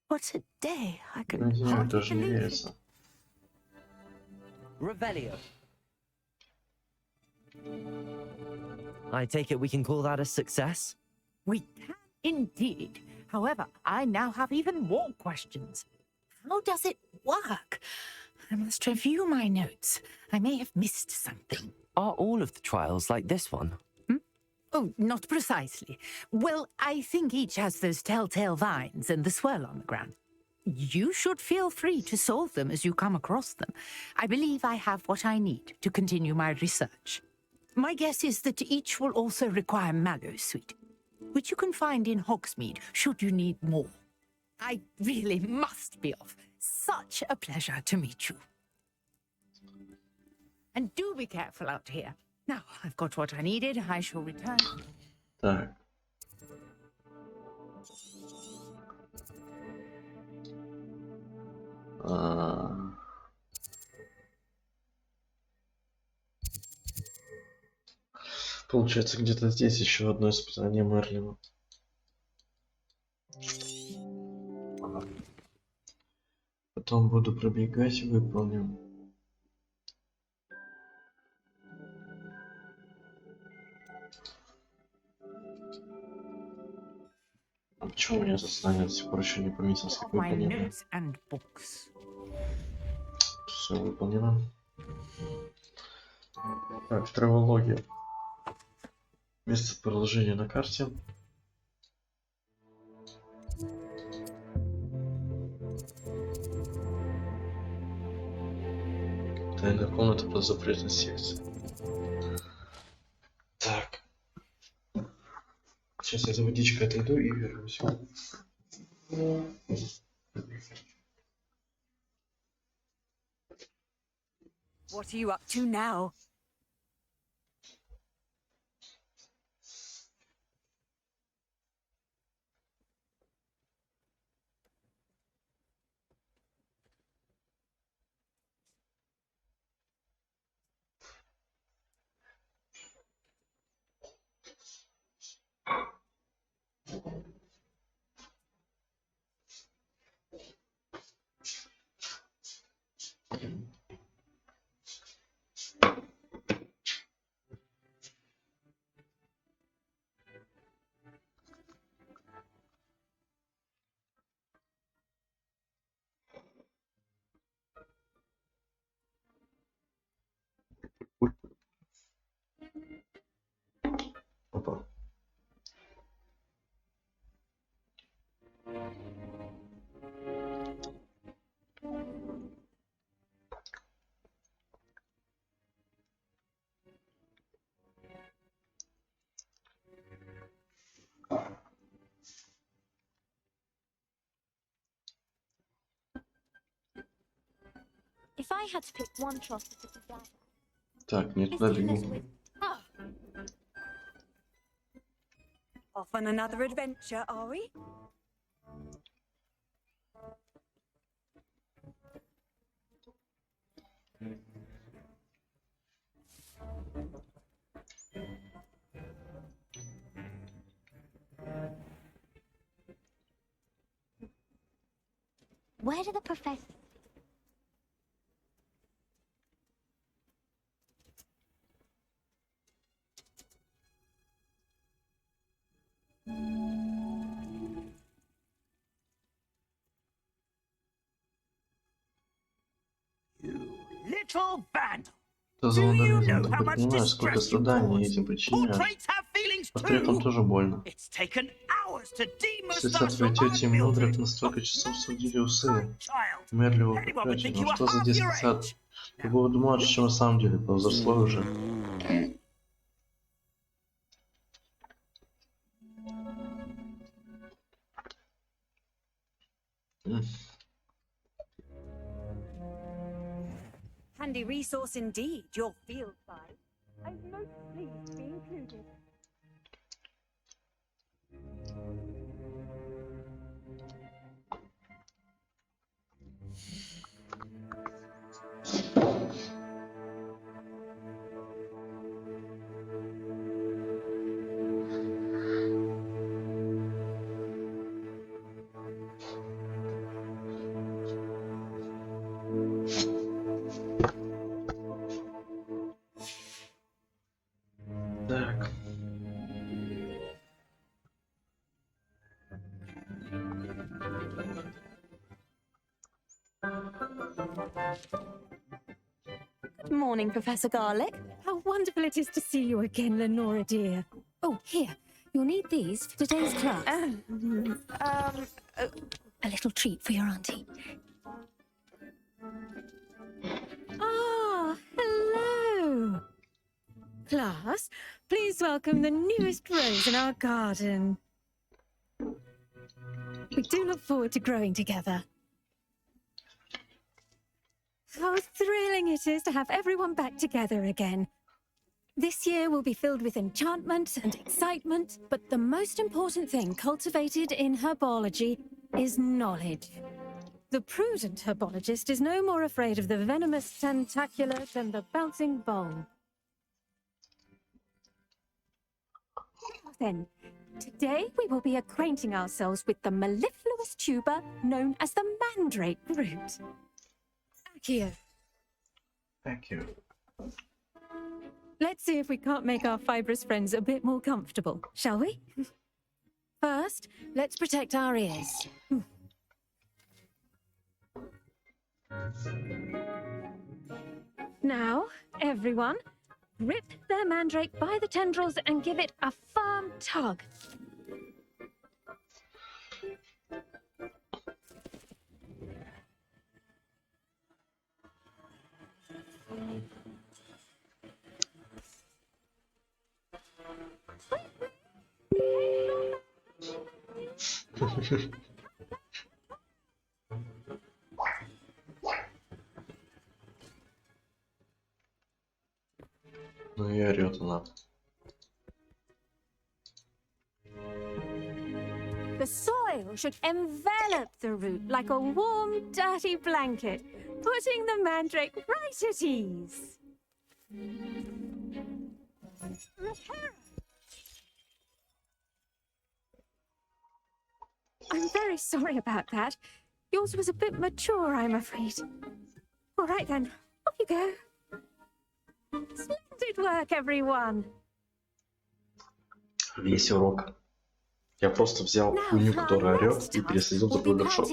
What a day! I can Мне hardly даже не believe it. верится. Revelio. I take it we can call that a success? We can indeed. However, I now have even more questions. How does it work? I must review my notes. I may have missed something. Are all of the trials like this one? Oh, not precisely. Well, I think each has those telltale vines and the swirl on the ground. You should feel free to solve them as you come across them. I believe I have what I need to continue my research. My guess is that each will also require mallow sweet, which you can find in Hogsmeade should you need more. I really must be off. Such a pleasure to meet you. And do be careful out here. Now, I've got what I needed. I shall return. Так. Получается, где-то здесь еще одно испытание Мерлина. Потом буду пробегать и выполним. А почему у меня заслание до сих пор еще не пометилось, как My выполнено? notes and books. Все выполнено. Так, травология. Место продолжения на карте. Тайная комната под запретной секцией. Так. Сейчас я за водичкой отойду и вернусь. What are you up to now? If I had to pick one trust to put down, Так, не туда бегу. Off on another adventure, are we? where do the professors? Little vandal. Это за вандализм. Ты хоть понимаешь, сколько страданий я этим причиняю? Портретам тоже больно. Сестра твоей тети Мудрик на столько часов судили усы. Мерливого проклятия. Ну что за детский сад? Любого думал, чем на самом деле, повзрослой уже. Handy resource indeed, your field guide. I'm most pleased to be included. Так. Good morning, Professor Garlic. How wonderful it is to see you again, Lenora dear. Oh, here. You'll need these for today's class. A little treat for your auntie. Ah, hello. Class, please welcome the newest rose in our garden. We do look forward to growing together. How thrilling it is to have everyone back together again. This year will be filled with enchantment and excitement, but the most important thing cultivated in herbology is knowledge. The prudent herbologist is no more afraid of the venomous tentacular than the bouncing bulb. Then, today we will be acquainting ourselves with the mellifluous tuber known as the mandrake root. Accio. Thank you. Let's see if we can't make our fibrous friends a bit more comfortable, shall we? First, let's protect our ears. Now, everyone, grip their mandrake by the tendrils and give it a firm tug. Ну и орёт она. The soil should envelop the root like a warm, dirty blanket, putting the mandrake right at ease. I'm very sorry about that. Yours was a bit mature, I'm afraid. All right then, off you go. Splendid work, everyone. Весь урок. Я просто взял хуйню, которая орёт, и пересадил в другой горшок.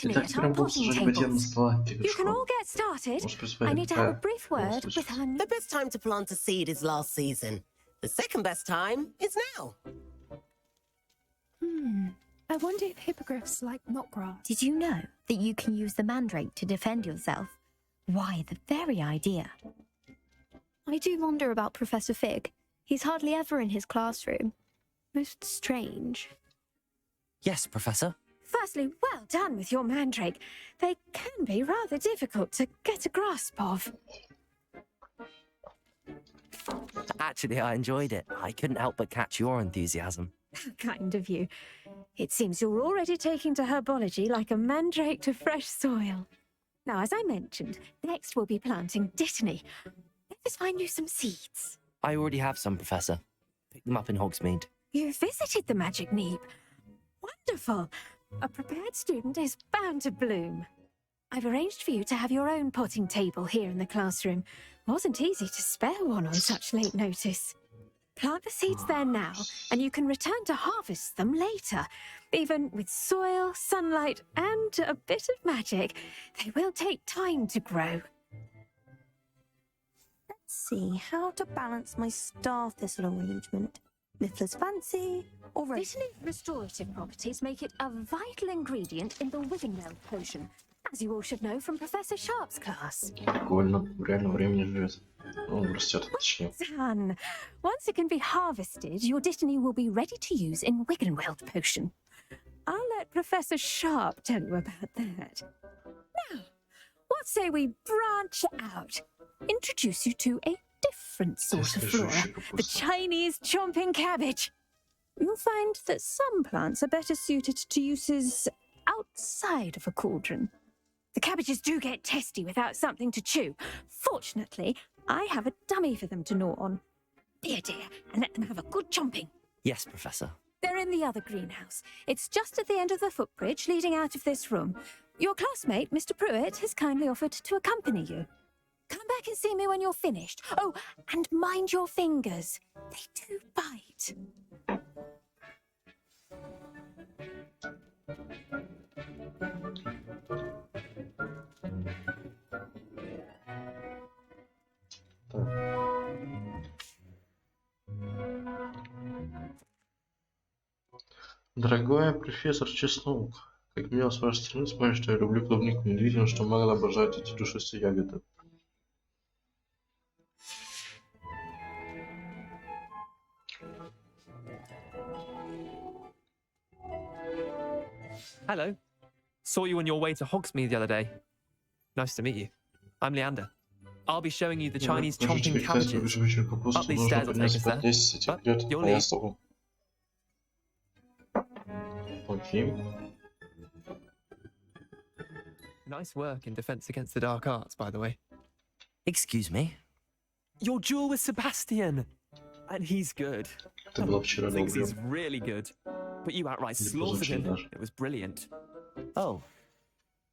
И так прям будем сажать ботинки на стволах этих горшков. Может происходить такая... The best time to plant a seed is last season. The second best time is now. A wonder if hippogriffs like knotgrass. Did you know that you can use the mandrake to defend yourself? Why, the very idea. I do wonder about Professor Fig. He's hardly ever in his classroom. Most strange. Yes, Professor. Firstly, well done with your mandrake. They can be rather difficult to get a grasp of. Actually, I enjoyed it. I couldn't help but catch your enthusiasm. How kind of you. It seems you're already taking to herbology like a mandrake to fresh soil. Now, as I mentioned, next we'll be planting dittany. Let us find you some seeds. I already have some, Professor. Picked them up in Hogsmeade. You visited the Magic Neep. Wonderful. A prepared student is bound to bloom. I've arranged for you to have your own potting table here in the classroom. Wasn't easy to spare one on such late notice. Plant the seeds there now, and you can return to harvest them later. Even with soil, sunlight, and a bit of magic, they will take time to grow. Let's see how to balance my star thistle arrangement. Niffler's fancy, or Dittany's restorative properties make it a vital ingredient in the Wiggenweld potion, as you all should know from Professor Sharp's class. Прикольно, в реальном времени живет. Ну, он растет, точнее. Done. Once it can be harvested, your Dittany will be ready to use in Wiggenweld potion. I'll let Professor Sharp tell you about that. Now, what say we branch out? Introduce you to a different sort of flora, the Chinese chomping cabbage. You'll find that some plants are better suited to uses outside of a cauldron. The cabbages do get testy without something to chew. Fortunately, I have a dummy for them to gnaw on. Dear, and let them have a good chomping. Yes, Professor. They're in the other greenhouse. It's just at the end of the footbridge leading out of this room. Your classmate, Mr. Pruitt, has kindly offered to accompany you. Come back and see me when you're finished. Oh, and mind your fingers. They do bite. Дорогой профессор Чеснок, как мило с вашей стороны вспомнить, что я люблю клубнику, неудивительно, что Мэгл обожает эти душистые ягоды. Hello. Saw you on your way to Hogsmeade the other day. Nice to meet you. I'm Leander. I'll be showing you the Chinese chomping cabbages. Up these stairs will take us there. But you'll leave. Okay. Nice work in Defense Against the Dark Arts, by the way. Excuse me? Your duel with Sebastian! And he's good. Thinks he's really good. But you outright slaughtered him. It was brilliant. Oh.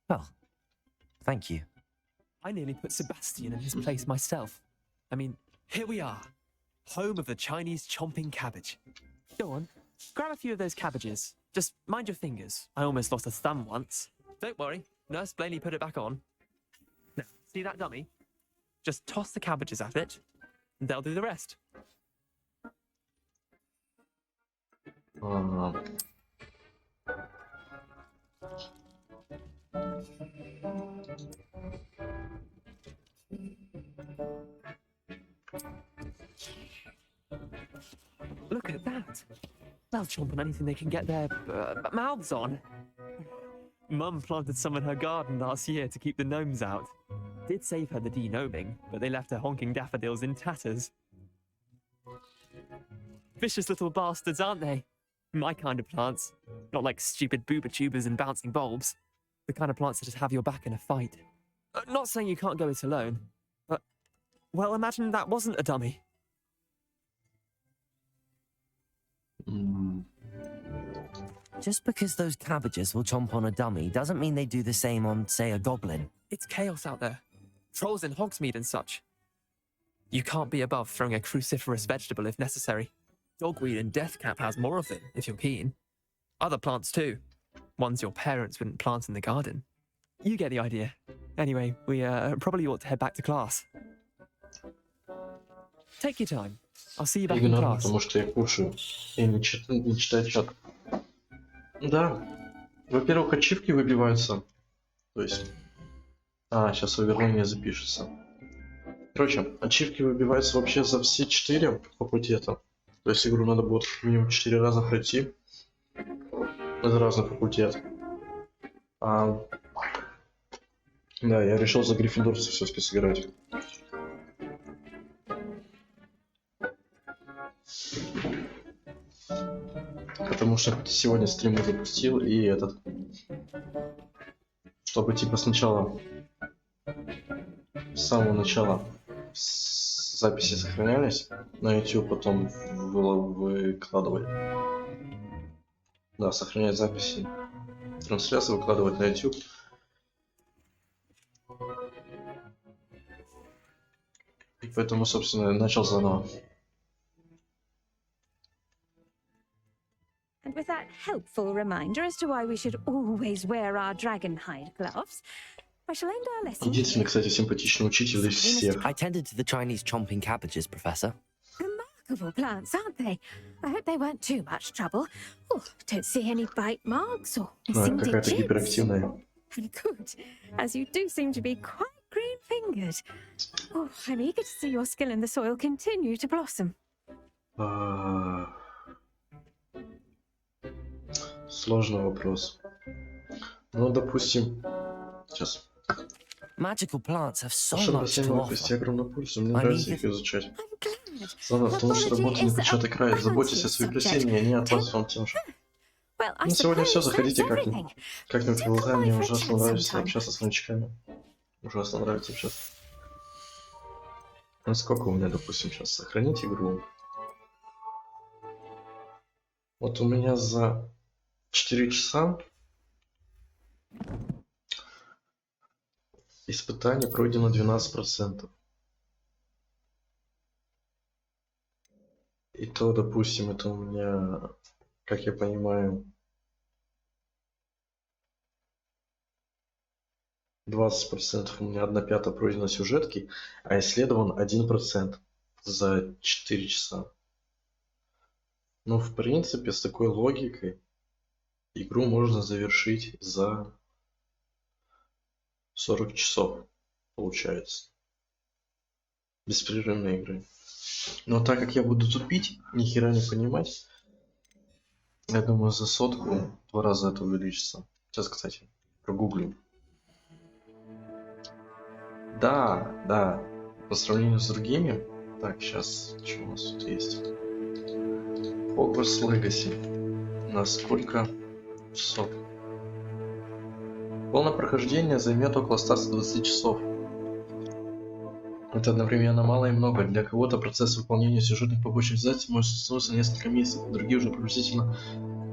Well, thank you. I nearly put Sebastian in his place myself. I mean, here we are. Home of the Chinese chomping cabbage. Go on, grab a few of those cabbages. Just mind your fingers. I almost lost a thumb once. Don't worry, Nurse Blaney put it back on. Now, see that dummy? Just toss the cabbages at it, and they'll do the rest. Look at that. They'll chomp on anything they can get their mouths on. Mum planted some in her garden last year to keep the gnomes out. Did save her the de-gnoming, but they left her honking daffodils in tatters. Vicious little bastards, aren't they? My kind of plants. Not like stupid booba tubers and bouncing bulbs. The kind of plants that just have your back in a fight. Not saying you can't go it alone, but, well, imagine that wasn't a dummy. Just because those cabbages will chomp on a dummy doesn't mean they do the same on, say, a goblin. It's chaos out there. Trolls in Hogsmeade and such. You can't be above throwing a cruciferous vegetable if necessary. Dogweed and deathcap has more of them, if you're keen. Other plants too. Ones your parents wouldn't plant in the garden. You get the idea. Anyway, we probably ought to head back to class. Take your time. I'll see you back in class. Потому что я кушаю и не читаю чат. Да. Во-первых, ачивки выбиваются. То есть... сейчас овернение запишется. Короче, ачивки выбиваются вообще за все 4 факультета. То есть игру надо будет минимум 4 раза пройти. Это разный факультет. Да, я решил за гриффиндорцев все-таки сыграть. Потому что сегодня стрим запустил и этот... Чтобы типа сначала... С самого начала записи сохранялись на YouTube, потом выкладывали. Да, сохранять записи трансляции, выкладывать на YouTube. И поэтому, собственно, начал заново. And with that helpful reminder as to why we should always wear our dragon hide gloves, I shall end our lesson. Единственный, кстати, симпатичный учитель из всех. I tended to the Chinese chomping cabbages, Professor. Remarkable plants, aren't they? I hope they weren't too much trouble. Oh, don't see any bite marks or missing Какая-то digits. гиперактивная. Good, as you do seem to be quite green-fingered. Oh, I'm eager to see your skill in the soil continue to blossom. Сложный вопрос. Ну, допустим, сейчас. Magical plants have so Чтобы much to бассейновые offer. кости огромную пользу, мне I нравится mean, их изучать. Главное в том, что работа не початый край. Заботьтесь о своей красиве, они от вас вам тем же. Ну, сегодня все, заходите как-нибудь поболтаем, мне ужасно нравится общаться с новичками. Ужасно нравится общаться. Ну, сколько у меня, допустим, сейчас сохранить игру? Вот у меня за 4 часа испытание пройдено 12%. И то, допустим, это у меня, как я понимаю, 20% у меня 1/5 пройдено сюжетки, а исследован 1% за 4 часа. Ну, в принципе, с такой логикой игру можно завершить за 40 часов, получается. Беспрерывной игры. Но так как я буду тупить, ни хера не понимать, я думаю, за 100 в 2 раза это увеличится. Сейчас, кстати, прогуглю. Да, по сравнению с другими. Так, сейчас, что у нас тут есть? Хогвартс Легаси. На сколько часов? Полное прохождение займет около 120 часов. Это одновременно мало и много. Для кого-то процесс выполнения сюжетных побочных обязательств может затянуться несколько месяцев, другие уже приблизительно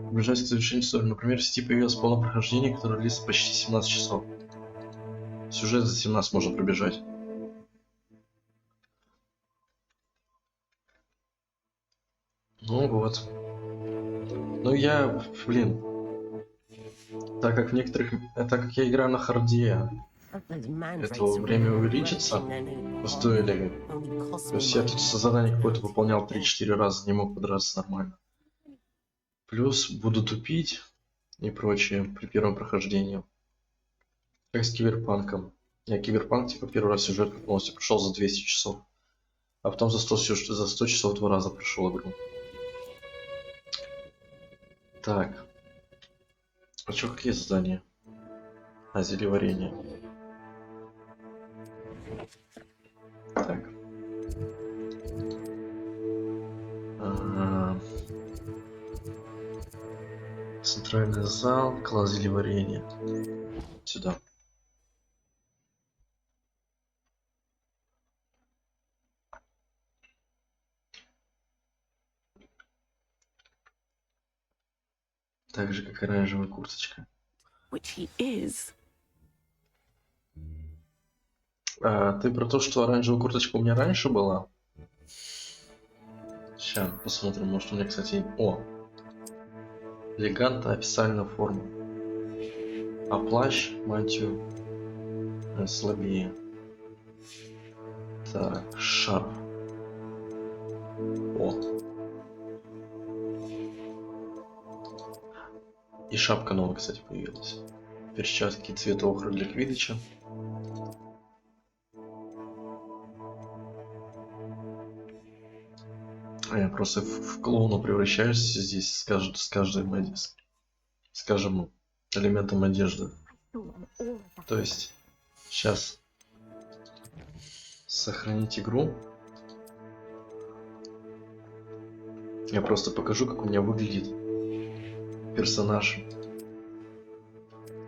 приближаются к завершению истории. Например, в сети появилось полное прохождение, которое длится почти 17 часов. Сюжет за 17 можно пробежать. Ну вот. Ну я, так как в некоторых, так как я играю на харде, это время увеличится в дуэли. То есть я тут задание какое-то выполнял 3-4 раза, не мог подраться нормально. Плюс буду тупить и прочее при первом прохождении. Как с Киберпанком. Я Киберпанк типа первый раз сюжет полностью прошел за 200 часов. А потом за 100 часов 2 раза прошел игру. Так. А что, какие задания? Зельеварение. Так. Центральный зал, класс зельеварения. Сюда. Так же, как оранжевая курточка. Which he is. Ты про то, что оранжевая курточка у меня раньше была? Сейчас посмотрим, может у меня, кстати... Элегантная официальная форма. А плащ, мантию слабее. Так, шарф. И шапка новая, кстати, появилась. Перчатки цвета охры для квиддича. А я просто в клоуна превращаюсь здесь с каждым элементом одежды. То есть сейчас сохранить игру. Я просто покажу, как у меня выглядит персонаж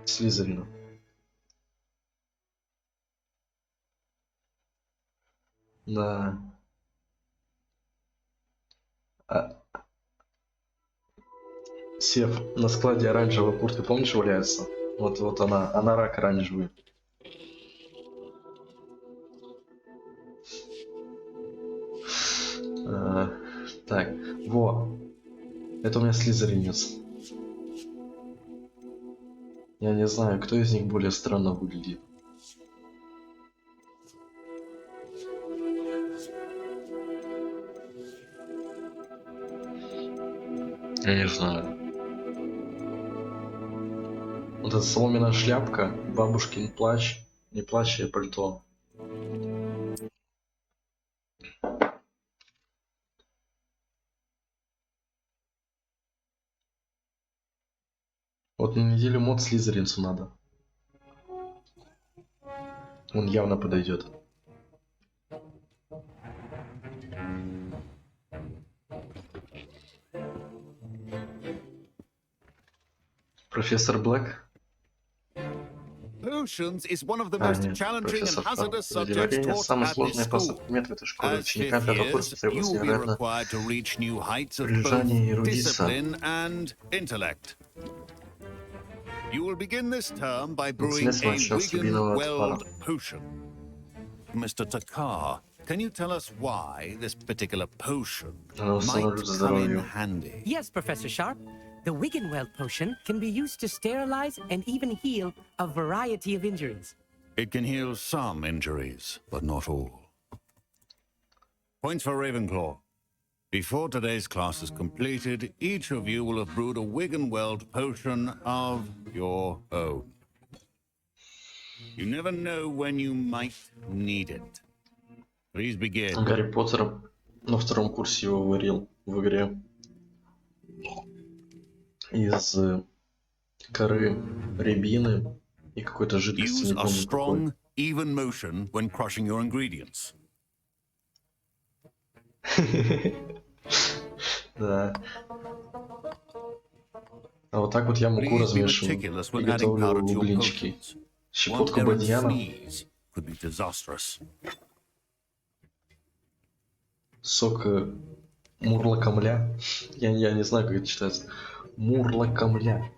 Слизерина. Да. Сев на складе оранжевая куртка, помнишь, валяется? Вот она рак оранжевый. Так, во. Это у меня слизеринец. Я не знаю, кто из них более странно выглядит. Я не знаю. Вот эта соломенная шляпка, бабушкин плащ, не плащ, а пальто. Вот на неделю мод слизеринцу надо. Он явно подойдет. Профессор Блэк. Potions is one of the most challenging and hazardous subjects taught at this school. As fifth years, you will be required to reach new heights of both discipline and intellect. You will begin this term by brewing a Wigan-Weld potion. Mr. Takar, can you tell us why this particular potion might come in handy? Yes, Professor Sharp. The Wigan-Weld potion can be used to sterilize and even heal a variety of injuries. It can heal some injuries, but not all. Points for Ravenclaw. Before today's class is completed, each of you will have brewed a Wigan-Weld potion of your own. You never know when you might need it. Please begin. Гарри Поттер на втором курсе его варил в игре. Из коры рябины и какой-то жидкости, не помню какой. Even motion when crushing your ingredients. Да. А вот так вот я муку размешиваю и готовлю блинчики. Щепотку бадьяна. Сок мурлакамля. Я не знаю, как это читается. Мурлакамля.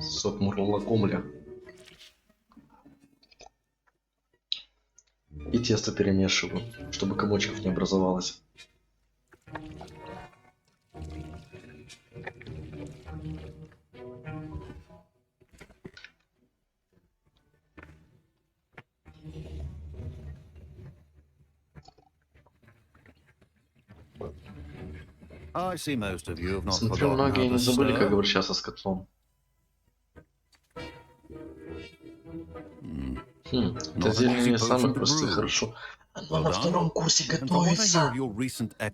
Сок мурлакомля. И тесто перемешиваю, чтобы комочков не образовалось. Смотрю, многие не забыли, как обращаться с котлом. Это зелье не самое простое, хорошо. Оно на втором курсе готовится.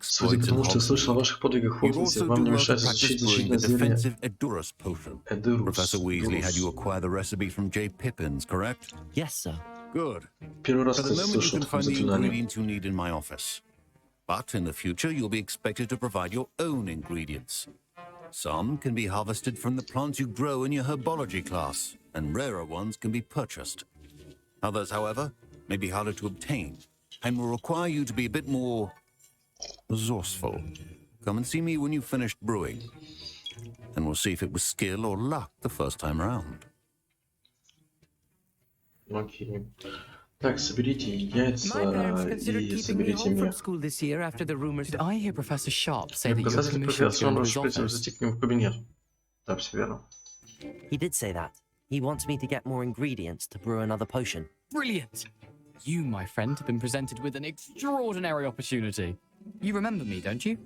Судя по тому, что я слышал о ваших подвигах в Хогвартсе, вам не мешает изучить защитное зелье Эдурус. Professor Weasley had you acquire the recipe from J. Pippin's, correct? Yes, sir. Good. Первый раз, For the кстати, moment, you слышал can о таком find the заклинании. ingredients you need in my office. But in the future, you'll be expected to provide your own ingredients. Some can be harvested from the plants you grow in your herbology class, and rarer ones can be purchased. Others, however, may be harder to obtain, and will require you to be a bit more resourceful. Come and see me when you've finished brewing, and we'll see if it was skill or luck the first time round. Окей. Так, соберите яйца My parents considered и keeping me соберите home from мех. school this year after the rumors. Did I hear Professor Sharp say that you were Показатель commissioned to профессора, go into он his просит office? зайти к нему в кабинет. Да, все верно. He did say that. He wants me to get more ingredients to brew another potion. Brilliant! You, my friend, have been presented with an extraordinary opportunity. You remember me, don't you?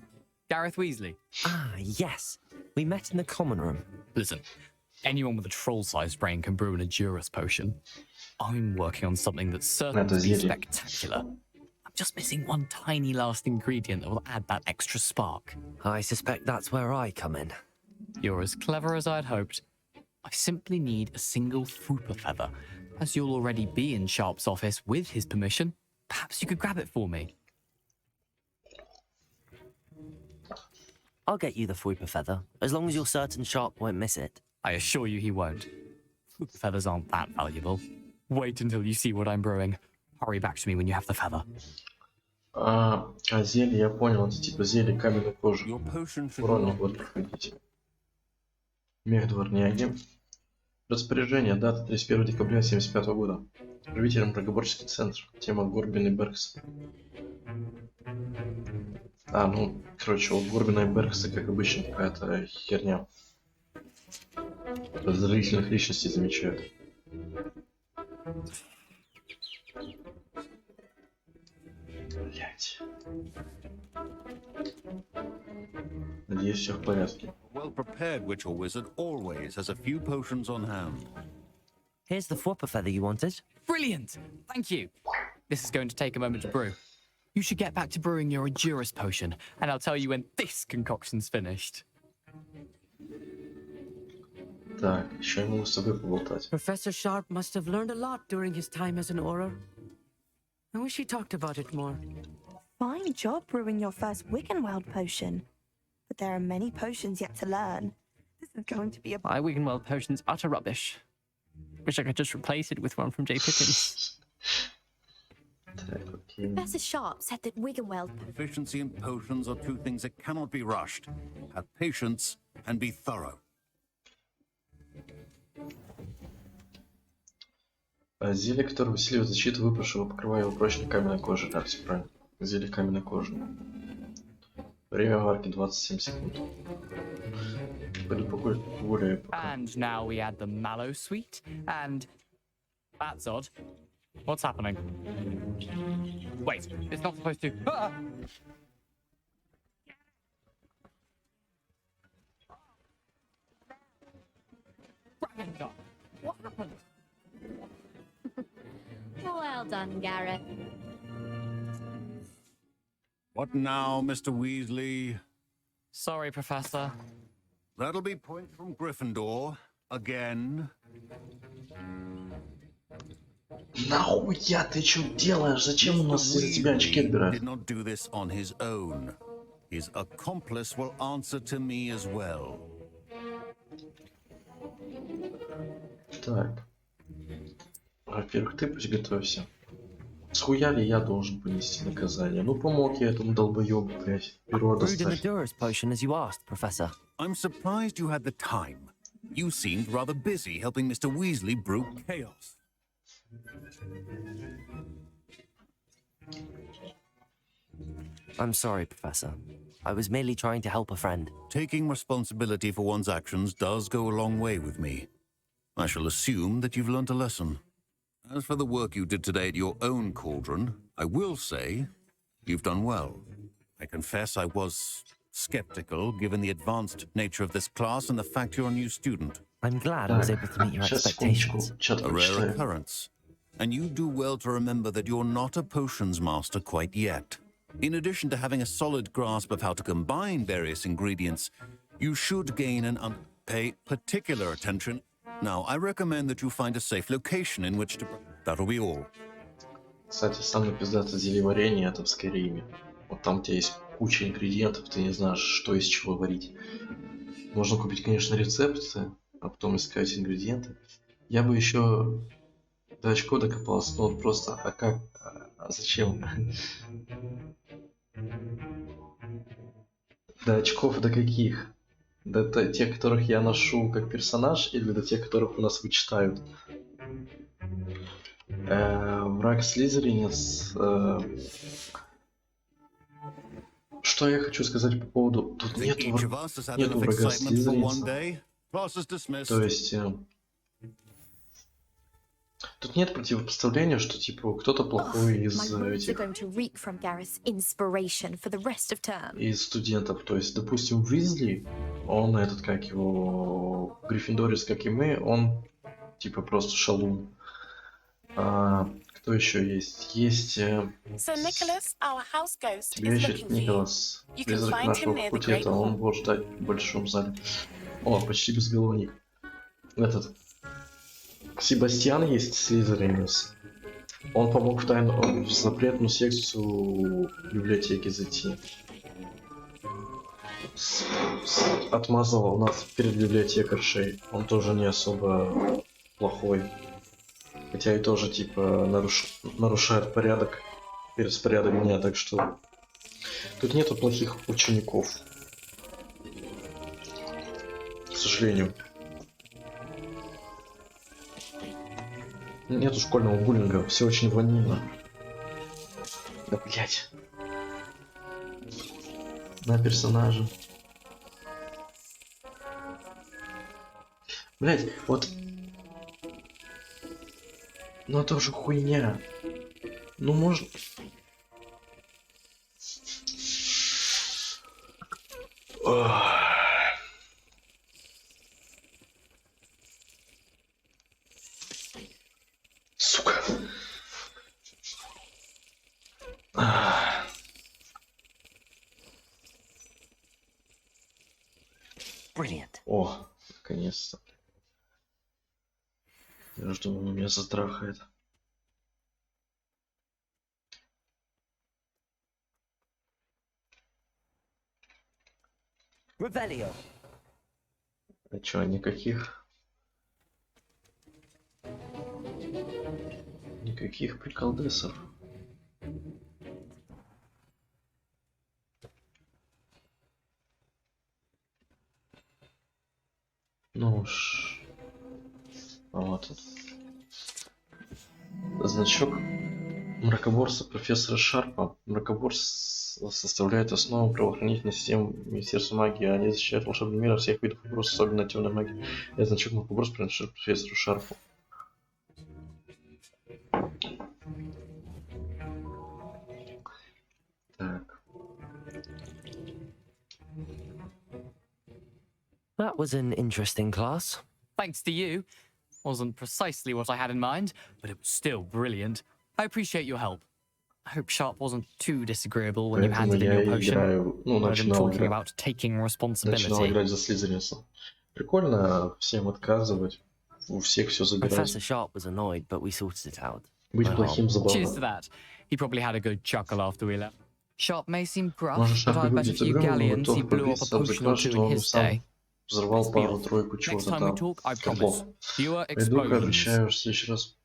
Gareth Weasley. Ah, yes. We met in the common room. Listen, anyone with a troll-sized brain can brew an Edurus potion. I'm working on something that's certain to be spectacular. I'm just missing one tiny last ingredient that will add that extra spark. I suspect that's where I come in. You're as clever as I'd hoped. I simply need a single Fwooper feather. As you'll already be in Sharp's office with his permission, perhaps you could grab it for me. I'll get you the Fwooper feather, as long as you're certain Sharp won't miss it. I assure you he won't. Fwooper feathers aren't that valuable. Wait until you see what I'm brewing. Hurry back to me when you have the feather. А зелье, я понял, это типа зелье каменной кожи. Уронный год проходите. Мех дворняги. Распоряжение. Дата 31 декабря 1975 года. Правителем Прокождение центр. Тема Горбин и Беркс. А, ну, короче, у Горбина и Беркса, как обычно, какая-то херня. Подозрительных личностей замечают. Блять. Надеюсь, все в порядке. Well-prepared witch or wizard always has a few potions on hand. Here's the Fwooper feather you wanted. Brilliant! Thank you. This is going to take a moment to brew. You should get back to brewing your Edurus potion, and I'll tell you when this concoction's finished. Так, еще я могу с тобой поболтать. Professor Sharp must have learned a lot during his time as an Auror. I wish he talked about it more. Fine job brewing your first Wiggenweld potion. But there are many potions yet to learn. This is going to be a... My Wiggenweld potion's utter rubbish. Wish I could just replace it with one from J. Pickens. Professor Sharp said that Wiggenweld... Efficiency and potions are two things that cannot be rushed. Have patience and be thorough. Зелье, которое усиливает защиту выпавшего, покрывая его прочной каменной кожей. Да, все правильно. Зелье каменной кожи. Время варки 27 секунд. Пойду погуляю пока. And now we add the mallow sweet, and... That's odd. What's happening? Wait, it's not supposed to... Ah! What happened? Well done, Gareth. What now, Mr. Weasley? Sorry, Professor. That'll be points from Gryffindor. Again. Нахуя ты что делаешь? Зачем у нас из-за тебя очки отбирают? Did not do this on his own. His accomplice will answer to me as well. Так. Во-первых, ты пусть готовься. Схуя ли я должен понести наказание? Ну помог я этому долбоёбу, блядь. Перо достать. I'm surprised you had the time. You seemed rather busy helping Mr. Weasley brew chaos. I'm sorry, Professor. I was merely trying to help a friend. Taking responsibility for one's actions does go a long way with me. I shall assume that you've learnt a lesson. As for the work you did today at your own cauldron, I will say you've done well. I confess I was skeptical, given the advanced nature of this class and the fact you're a new student. I'm glad I was able to meet your expectations. A rare occurrence. And you do well to remember that you're not a potions master quite yet. In addition to having a solid grasp of how to combine various ingredients, you should gain pay particular attention. Now, I recommend that you find a safe location in which to... That'll be all. Кстати, самое пиздатое зельеварение это в Скайриме. Вот там у тебя есть куча ингредиентов, ты не знаешь, что из чего варить. Можно купить, конечно, рецепты, а потом искать ингредиенты. Я бы еще до очков докопался, но вот просто, а как, а зачем? До очков до каких? До тех, которых я ношу как персонаж, или до тех, которых у нас вычитают? Враг Слизеринец. Что я хочу сказать по поводу... Тут нету врага Слизеринца. То есть... Тут нет противопоставления, что типа кто-то плохой из My words are этих, going to reek from Gareth's inspiration for the rest of term. из студентов. То есть, допустим, Уизли, он этот, как его, Гриффиндорец, как и мы, он типа просто шалун. А, кто еще есть? Есть So, Nicholas, our house ghost, тебе is ищет looking for you. Николас, You can призрак find him нашего near the факультета. Great Он Hall. будет ждать в большом зале. О, почти безголовник. Этот Себастьян есть, слизеринец. Он помог в запретную секцию библиотеки зайти. Отмазал нас перед библиотекаршей. Он тоже не особо плохой. Хотя и тоже типа нарушает порядок. Распорядок дня, так что тут нету плохих учеников. К сожалению. Нету школьного буллинга, все очень ванильно. Да блять. На персонажа. Блять, вот. Ну это уже хуйня. Ну может. Сука. Brilliant. О, наконец-то. Я жду, он меня затрахает. Revelio. А чё, никаких? Никаких приколдесов. Ну уж. А вот он. Значок мракоборца профессора Шарпа. Мракоборц составляет основу правоохранительной системы Министерства магии. Они защищают волшебный мир от всех видов угроз, особенно темной магии. Этот значок мракоборца принадлежит профессору Шарпу. Так. That was an interesting class. Thanks to you. Wasn't precisely what I had in mind, but it was still brilliant. I appreciate your help. I hope Sharp wasn't too disagreeable when you handed in your potion. Heard him talking about taking responsibility. Начинал играть за слизеринца. Прикольно всем отказывать. У всех все забирать. Professor Sharp was annoyed, but we sorted it out. Быть плохим забавно. Cheers to that. He probably had a good chuckle after we left. Sharp may seem gruff, Может, but Шарп I и bet a выглядит few угрюмым, но galleons he готов blew up a побиться об potion or заклад, two что in он his сам day. взорвал пару-тройку Next чего-то time we там. talk, I Котлов. promise. Fewer Пойду-ка, explosions. обещаю, в следующий раз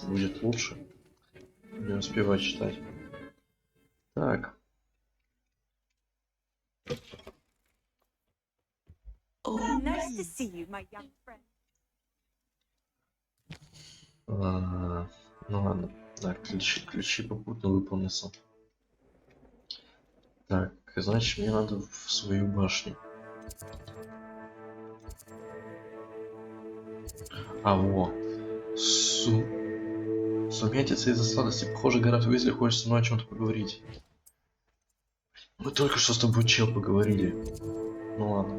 будет лучше. Не успевать читать. Так. Nice to see you, my young friend. Ну ладно. Так, ключи попутно выполнятся. Так, значит, мне надо в свою башню. А, во. Сумятица из-за сладости. Похоже, Гаррет Уизли хочет со мной о чем-то поговорить. Мы только что с тобой, чел, поговорили. Ну ладно.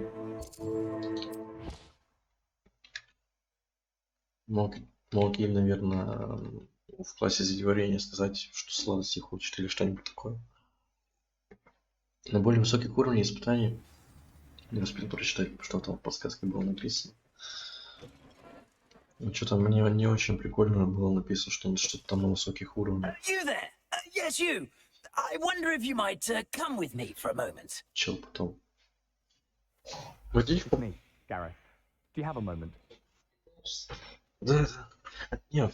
Мог им, наверное, в классе задеварения сказать, что сладости хочет или что-нибудь такое. На более высоких уровнях испытаний не успел прочитать, что там в подсказке было написано. Ну, что-то мне не очень прикольно было написано, что что-то там на высоких уровнях. You there? Yes, you. I wonder if you might come with me for a moment. Чел потом. Водичку? Me, Gareth. Do you have a moment? Да. Нет,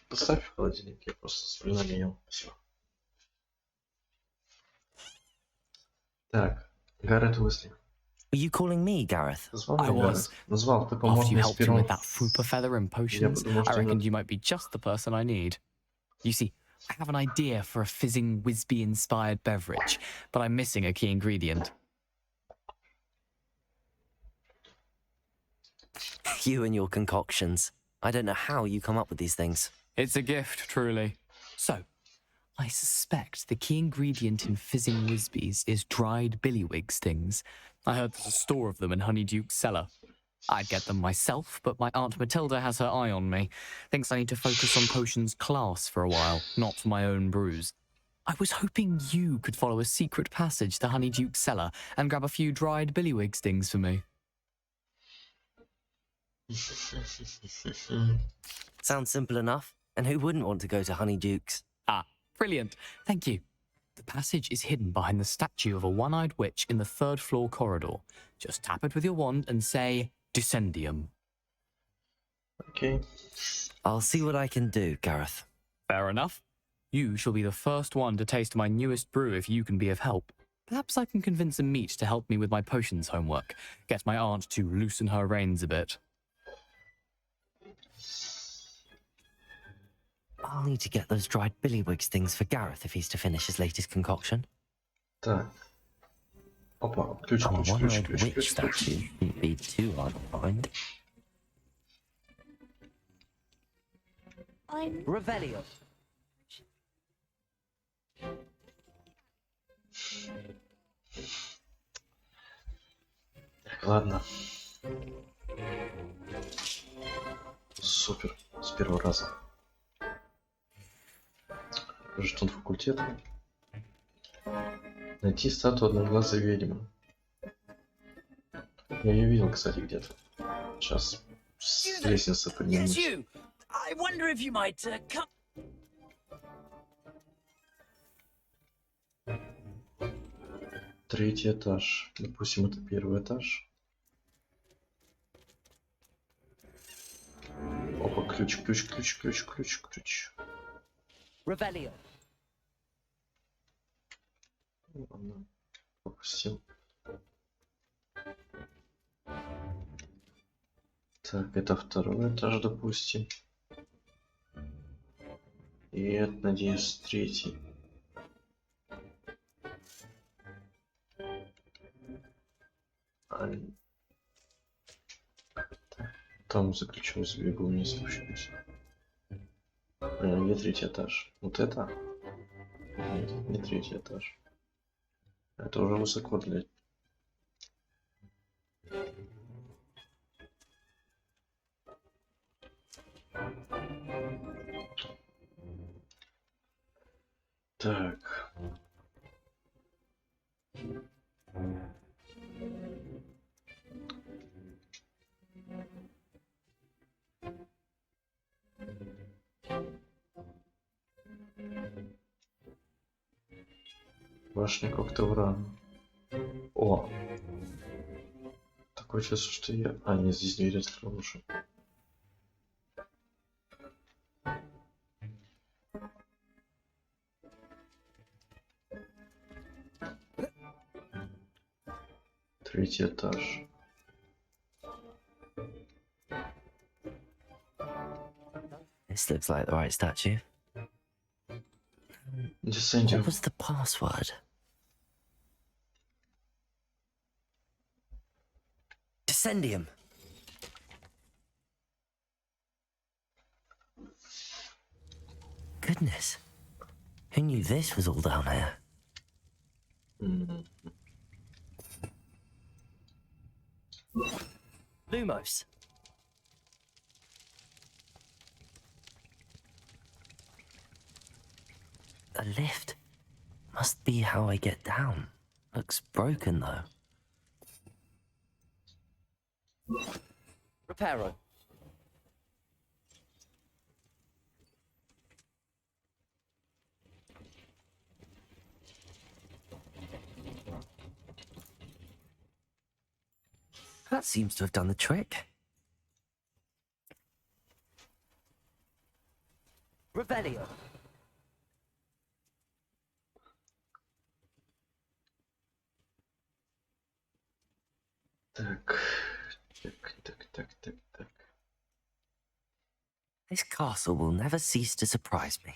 поставь в холодильник, я просто с блинами ел. Все. Так, Гаррет Уизли. Were you calling me, Gareth? I was. Назвал, ты помог After you мне с helped him первым. with that Fupa feather and potions, I reckoned you might be just the person I need. You see, I have an idea for a fizzing Whizbee-inspired beverage, but I'm missing a key ingredient. You and your concoctions. I don't know how you come up with these things. It's a gift, truly. So, I suspect the key ingredient in fizzing Whizbees is dried billywig stings. I heard there's a store of them in Honeyduke's cellar. I'd get them myself, but my Aunt Matilda has her eye on me. Thinks I need to focus on potions class for a while, not my own brews. I was hoping you could follow a secret passage to Honeyduke's cellar and grab a few dried billywig stings for me. Sounds simple enough. And who wouldn't want to go to Honeyduke's? Ah, brilliant. Thank you. The passage is hidden behind the statue of a one-eyed witch in the 3rd floor corridor. Just tap it with your wand and say, Descendium. Okay. I'll see what I can do, Gareth. Fair enough. You shall be the first one to taste my newest brew if you can be of help. Perhaps I can convince a meat to help me with my potions homework. Get my aunt to loosen her reins a bit. I'll need to get those dried billywigs things for Gareth if he's to finish his latest concoction. Так. Опа, ключ. One-eyed witch statue shouldn't be too hard to find. Revelio. Так, ладно. Супер. С первого раза. Жетон факультета. Найти статую одноглазой ведьмы. Я ее видел, кстати, где-то. Сейчас с лестницы поднимусь. I wonder if you might come. Третий этаж. Допустим, это первый этаж. Опа, ключ. Revelio. Ладно, пропустил. Так, это второй этаж, допустим. И это, надеюсь, третий. Там за ключом сбегу, не спущусь. Где третий этаж? Вот это? Нет, не третий этаж. Это уже высоко для... Так. Башня Коктевра. О! Такое чувство, что я... А, нет, здесь дверь открыл уже. Третий этаж. This looks like the right statue. Descendium. What was the password? Descendium. Goodness. Who knew this was all down here? Lumos. A lift. Must be how I get down. Looks broken though. Reparo. That seems to have done the trick. Revelio. Так. This castle will never cease to surprise me.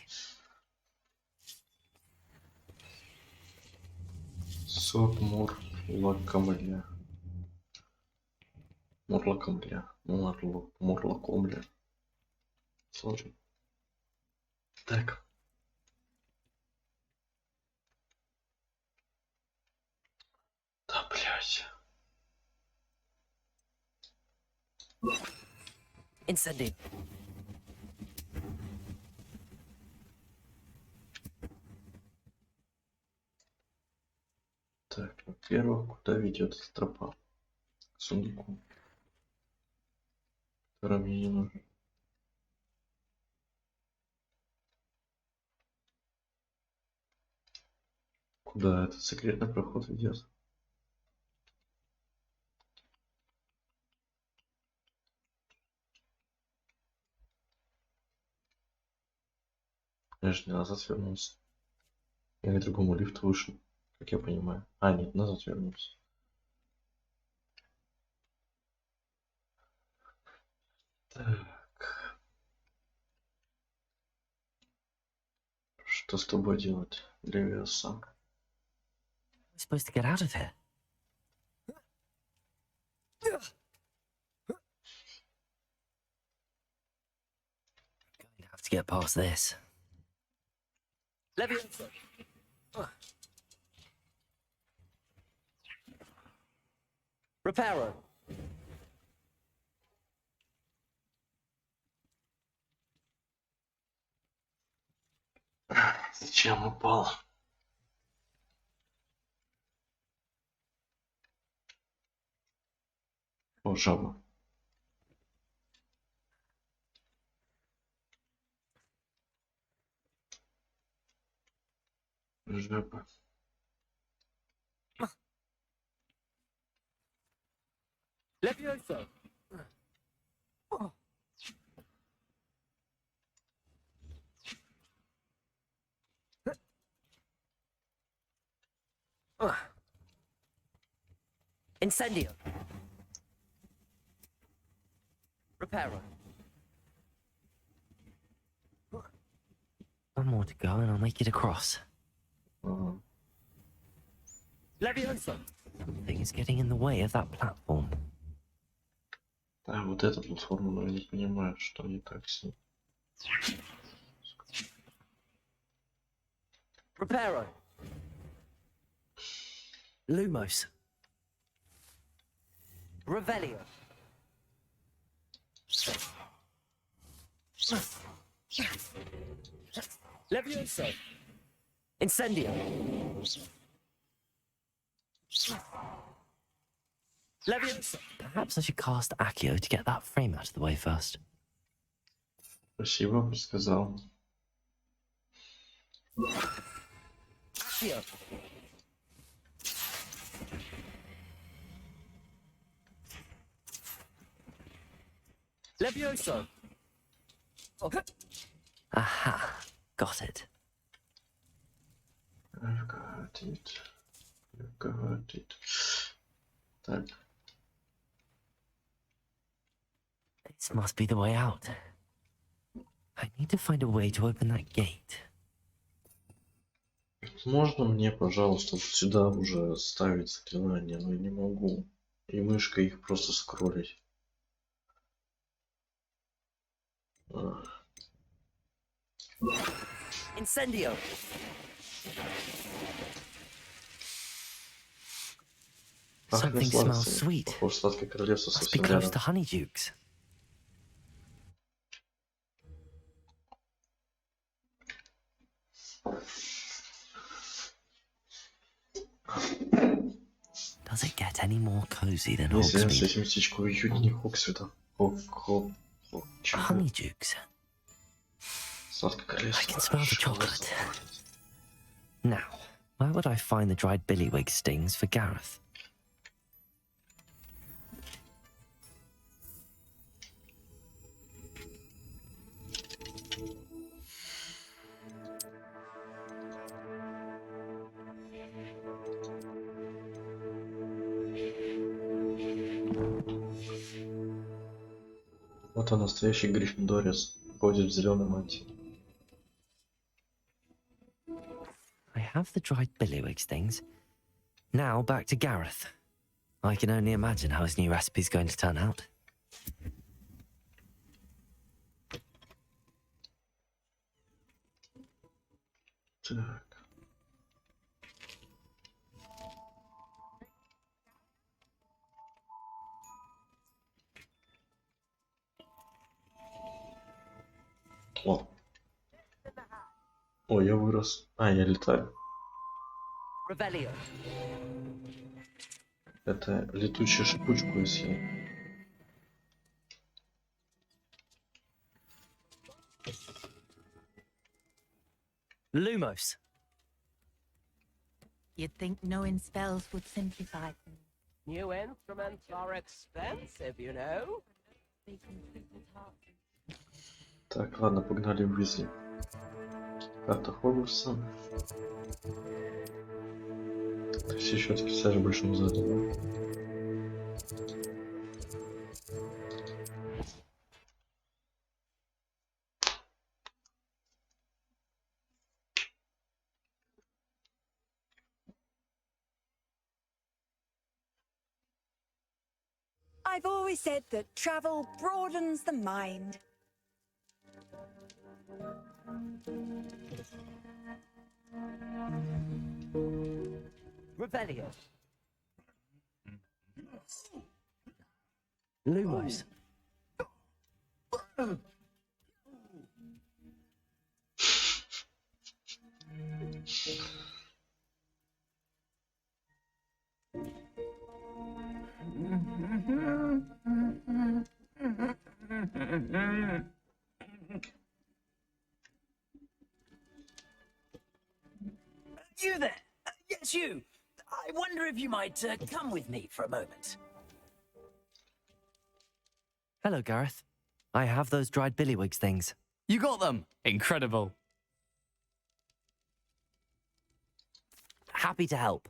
Сок Мурлакомля. Сложно. Так. Да, блядь. Incendio. Так, во-первых, куда ведет эта тропа? К сундуку. Который мне не нужен. Куда этот секретный проход ведет? Я же не назад вернулся. Я к другому лифту вышел, как я понимаю. А, нет, назад вернулся. Так. Что с тобой делать, Левиаса? We're supposed to get out of here. Going to have to get past this. Leviosa. Reparo. Зачем упал? О, жаба. Жаба. Leviosa. Incendio. Reparo. One more to go and I'll make it across. Leviosa. Something is getting in the way of that platform. Да, вот эта платформа, но я не понимаю, что не так с ней. Reparo. Lumos. Revelio. Leviosa. Incendio. Leviosa. Perhaps I should cast Accio to get that frame out of the way first. Спасибо, подсказал. Accio. Leviosa. Aha, got it. I've got it. I've got it. Так. This must be the way out. I need to find a way to open that gate. Можно мне, пожалуйста, вот сюда уже ставить заклинания, но я не могу. И мышкой их просто скроллить. Incendio. Something smells sweet. Похоже, сладкое королевство Must be совсем close рядом. to Honeydukes. Does it get any more cozy than Если Hogsmeade? здесь местечко уютнее Хоксвита. Honeydukes. Сладкое королевство. I can smell the chocolate. Now, where would I find the dried billywig stings for Gareth? Вот он, настоящий гриффиндорец. Ходит в зеленой мантии. I have the dried billywig stings. Now back to Gareth. I can only imagine how his new recipe's going to turn out. Так. О. О, я вырос. А, я летаю. Revelio. Это летучую шипучку я съел. Lumos. You'd think knowing spells would simplify things. New instruments are expensive, you know. Так, ладно, погнали в Уизли. Карта Хогвартса. Все щетки все же больше назад, да? I've always said that travel broadens the mind. Revelio. Lumos. You there? Yes, you. I wonder if you might come with me for a moment. Hello, Gareth. I have those dried billywigs things. You got them! Incredible. Happy to help.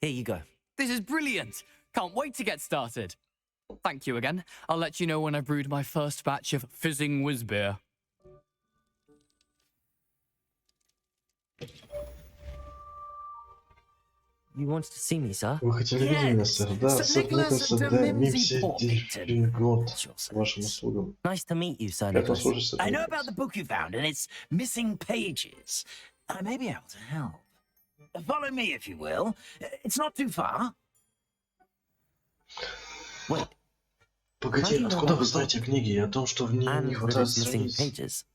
Here you go. This is brilliant. Can't wait to get started. Thank you again. I'll let you know when I've brewed my first batch of fizzing whiz beer. You wanted to see me, sir? Вы хотели видеть меня, сэр? Да, сэр Николас де Мимси Дельфингот. К вашим услугам. Nice to meet you, sir Приятно Nicholas. слушать, сэр I know Николас. about the book you found and its missing pages. I may be able to help. Follow me, if you will. It's not too far. Wait. Погоди, откуда вы знаете книги и о том, что в ней не хватает страниц?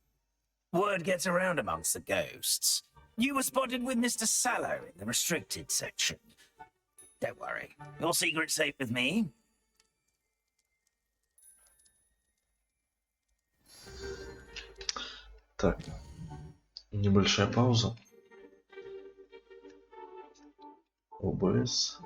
Word gets around amongst the ghosts. You were spotted with Mr. Sallow in the restricted section. Don't worry, your secret's safe with me. Так, небольшая пауза. ОБС.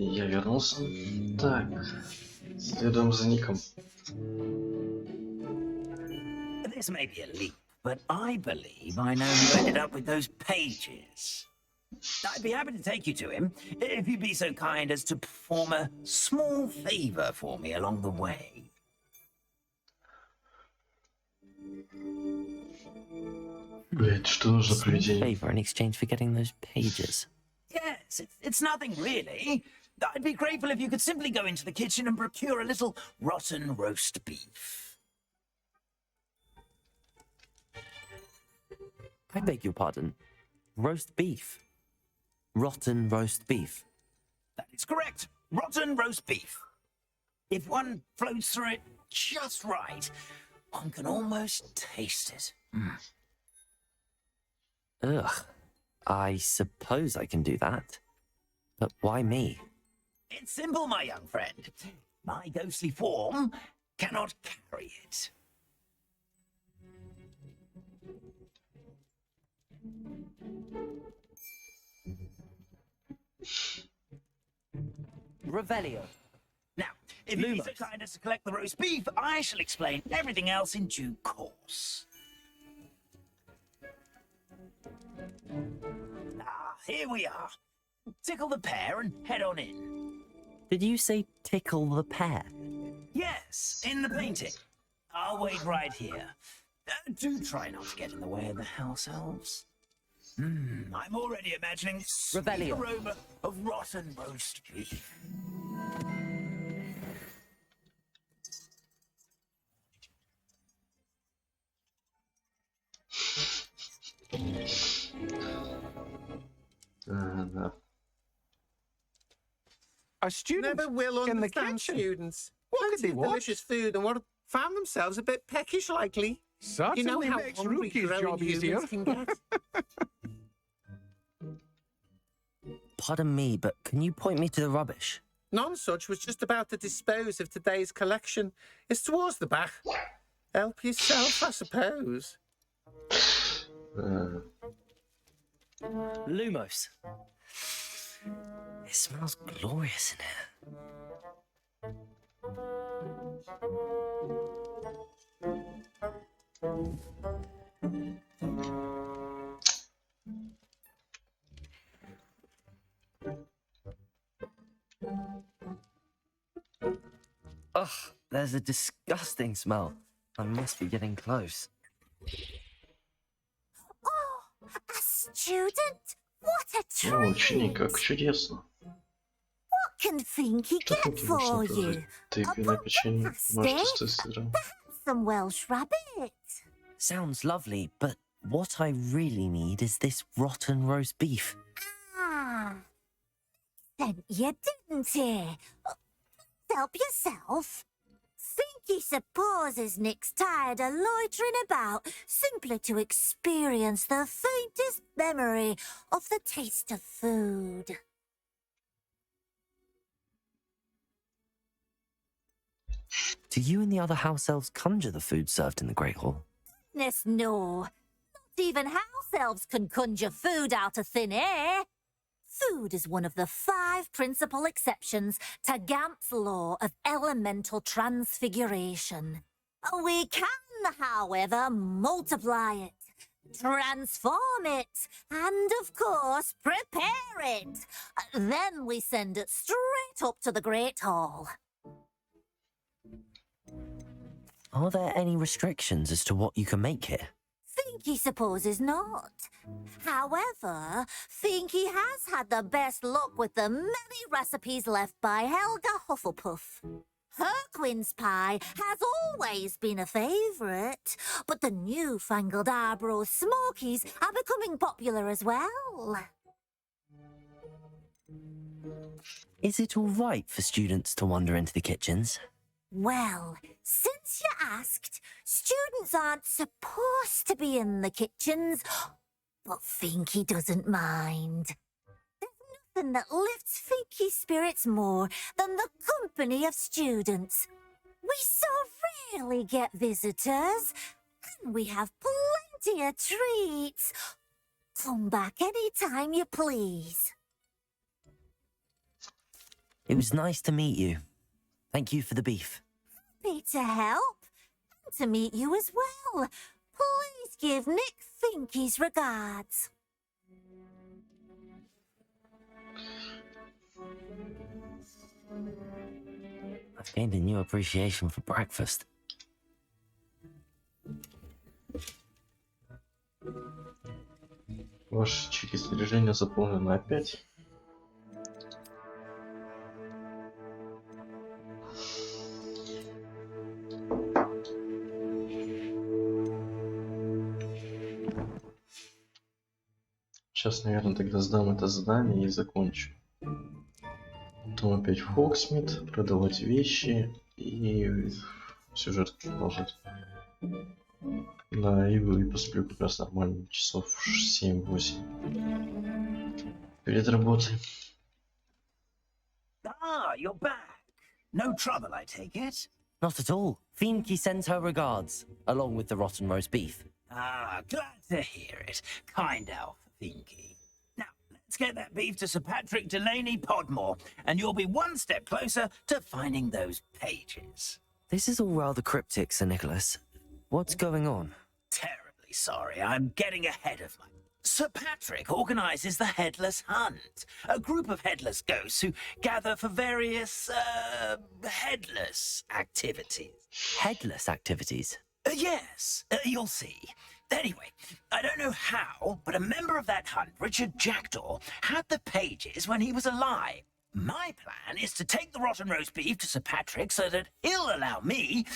Я вернулся. Так, следуем за Ником. This may be a leap, but I believe I know who ended up with those pages. I'd be happy to take you to him, if you'd be so kind as to perform a small favor for me along the way. Блять, что нужно проведение? Favor in exchange for getting those pages. Yes, it's nothing really. I'd be grateful if you could simply go into the kitchen and procure a little rotten roast beef. I beg your pardon. Roast beef. Rotten roast beef. That is correct. Rotten roast beef. If one floats through it just right, one can almost taste it. Ugh. I suppose I can do that. But why me? It's simple, my young friend. My ghostly form cannot carry it. Revelio. Now, if you'd be so kind as to collect the roast beef, I shall explain everything else in due course. Ah, here we are. Tickle the pear and head on in. Did you say tickle the pear? Yes, in the painting. I'll wait right here. Do try not to get in the way of the house elves. I'm already imagining the Revelio. aroma of rotten roast beef. Да. A student Never will in the understand kitchen. students. What could Plenty they of want? delicious food and what found themselves a bit peckish likely. Certainly You know how makes hungry Rookie's growing job humans easier. can get. Pardon me, but can you point me to the rubbish? None such was just about to dispose of today's collection. It's towards the back. Help yourself, I suppose. Lumos. It smells glorious in here. Ugh, there's a disgusting smell. I must be getting close. A student? What a О, treat! ученик, как чудесно. What can Finky Что get тут можно for предложить? you? Тыквенное печенье, может, Steak? тесто с сыром. Some Welsh rabbit. Sounds lovely, but what I really need is this rotten roast beef. Ah, sent you, didn't he? Help yourself. Finky supposes Nick's tired of loitering about simply to experience the faintest memory of the taste of food. Do you and the other house elves conjure the food served in the Great Hall? Goodness, no. Not even house elves can conjure food out of thin air. Food is one of the 5 principal exceptions to Gamp's law of elemental transfiguration. We can, however, multiply it, transform it, and, of course, prepare it. Then we send it straight up to the Great Hall. Are there any restrictions as to what you can make here? Finky supposes not. However, Finky has had the best luck with the many recipes left by Helga Hufflepuff. Her quince pie has always been a favourite, but the newfangled Arbroath Smokies are becoming popular as well. Is it all right for students to wander into the kitchens? Well, since you asked, students aren't supposed to be in the kitchens, but Finky doesn't mind. There's nothing that lifts Finky's spirits more than the company of students. We so rarely get visitors, and we have plenty of treats. Come back any time you please. It was nice to meet you. Thank you for the beef. Happy to help. And to meet you as well. Please give Nick Finky's regards. I've gained a new appreciation for breakfast. Ваши чеки снаряжения заполнены опять. Сейчас, наверное, тогда сдам это задание и закончу. Потом опять в Хогсмит, продавать вещи и сюжет продолжать. Да, и посплю как раз нормально, часов 7-8 перед работой. Ah, you're back. No trouble, I take it? Not at all. Finky sends her regards, along with the rotten roast beef. Ah, glad to hear it. Kind elf, Finky. Now, let's get that beef to Sir Patrick Delaney Podmore, and you'll be one step closer to finding those pages. This is all rather cryptic, Sir Nicholas. What's going on? Terribly sorry, I'm getting ahead of my... Sir Patrick organises the Headless Hunt, a group of headless ghosts who gather for various, headless activities. Headless activities? Yes, you'll see. Anyway, I don't know how, but a member of that hunt, Richard Jackdaw, had the pages when he was alive. My plan is to take the rotten roast beef to Sir Patrick so that he'll allow me,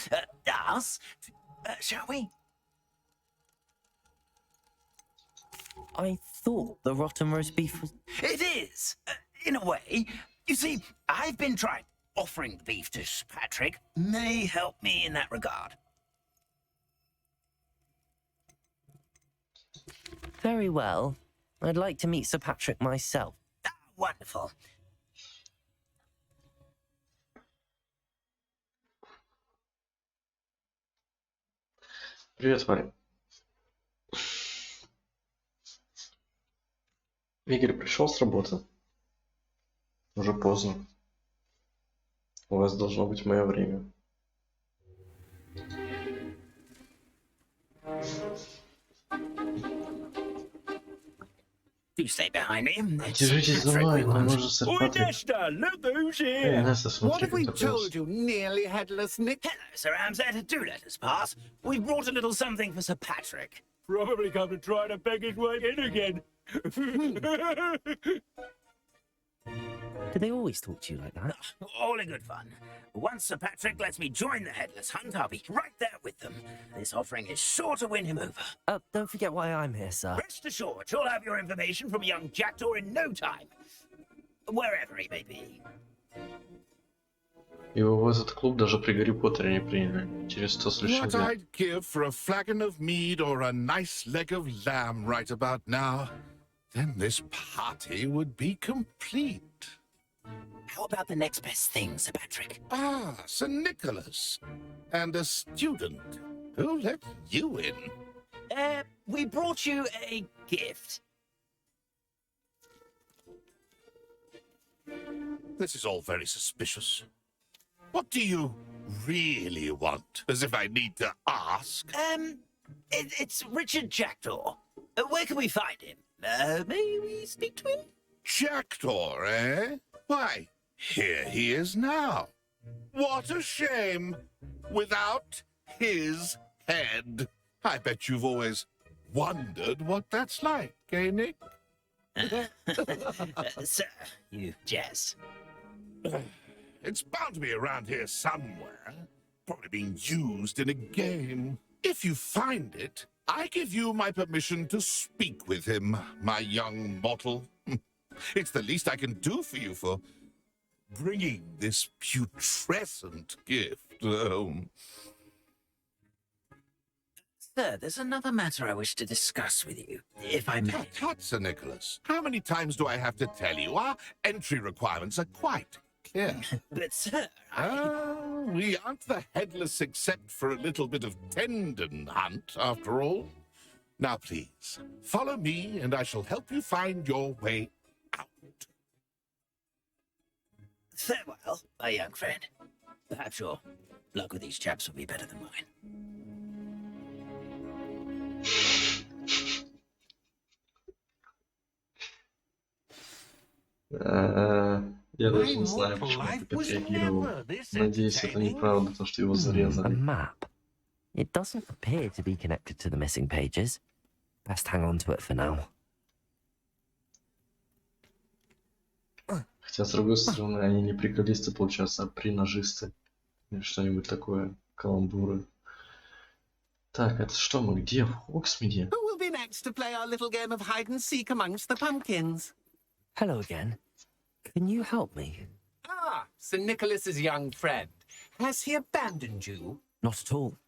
us, to, shall we? I thought the rotten roast beef was... It is, in a way. You see, I've been trying. Offering the beef to Sir Patrick may help me in that regard. Very well. I'd like to meet Sir Patrick myself. Ah, wonderful. Привет, парень. Игорь пришел с работы? Уже поздно. У вас должно быть мое время. Do stay behind me. Держитесь за мной, нам нужен Сэр Патрик. Look who's here. Эй, Несса, What смотри, have we кто принес. told you, nearly headless Nick? Hello, Sir Ramsay. Do let us pass. We've brought a little something for Sir Patrick. Probably come to try to beg his way in again. Do they always talk to you like that? All in good fun. Once Sir Patrick lets me join the Headless Hunt, I'll be right there with them. This offering is sure to win him over. Don't forget why I'm here, sir. Rest assured, you'll have your information from young Jackdaw in no time. Wherever he may be. Его в этот клуб даже при Гарри Поттере не приняли. Через 100 с лишним What лет. I'd give for a flagon of mead or a nice leg of lamb right about now, then this party would be complete. How about the next best thing, Sir Patrick? Ah, Sir Nicholas. And a student. Who let you in? We brought you a gift. This is all very suspicious. What do you really want? As if I need to ask. It's Richard Jackdaw. Where can we find him? May we speak to him? Jackdaw, eh? Why, here he is now. What a shame. Without his head. I bet you've always wondered what that's like, eh, Nick? Sir, you jest. It's bound to be around here somewhere. Probably being used in a game. If you find it, I give you my permission to speak with him, my young mortal. It's the least I can do for you for bringing this putrescent gift home. Sir, there's another matter I wish to discuss with you, if I may. Tut, Sir Nicholas. How many times do I have to tell you? Our entry requirements are quite clear. But, sir, we aren't the headless except for a little bit of tendon hunt, after all. Now, please, follow me, and I shall help you find your way out. Farewell, my young friend. Perhaps your luck with these chaps will be better than mine. Я даже не знаю, почему он так отреагировал. Надеюсь, это неправда, то, что его A зарезали. map. It doesn't appear to be connected to the missing pages. Best hang on to it for now. Хотя, с другой стороны, они не приколисты, получается, а приножисты. Или что-нибудь такое. Каламбуры. Так, это что мы? Где? В Хогсмиде? Who will be next to play our little game of hide and seek amongst the pumpkins? Hello again. Can you help me? Ah, Sir Nicholas's young friend. Has he abandoned you? Not at all.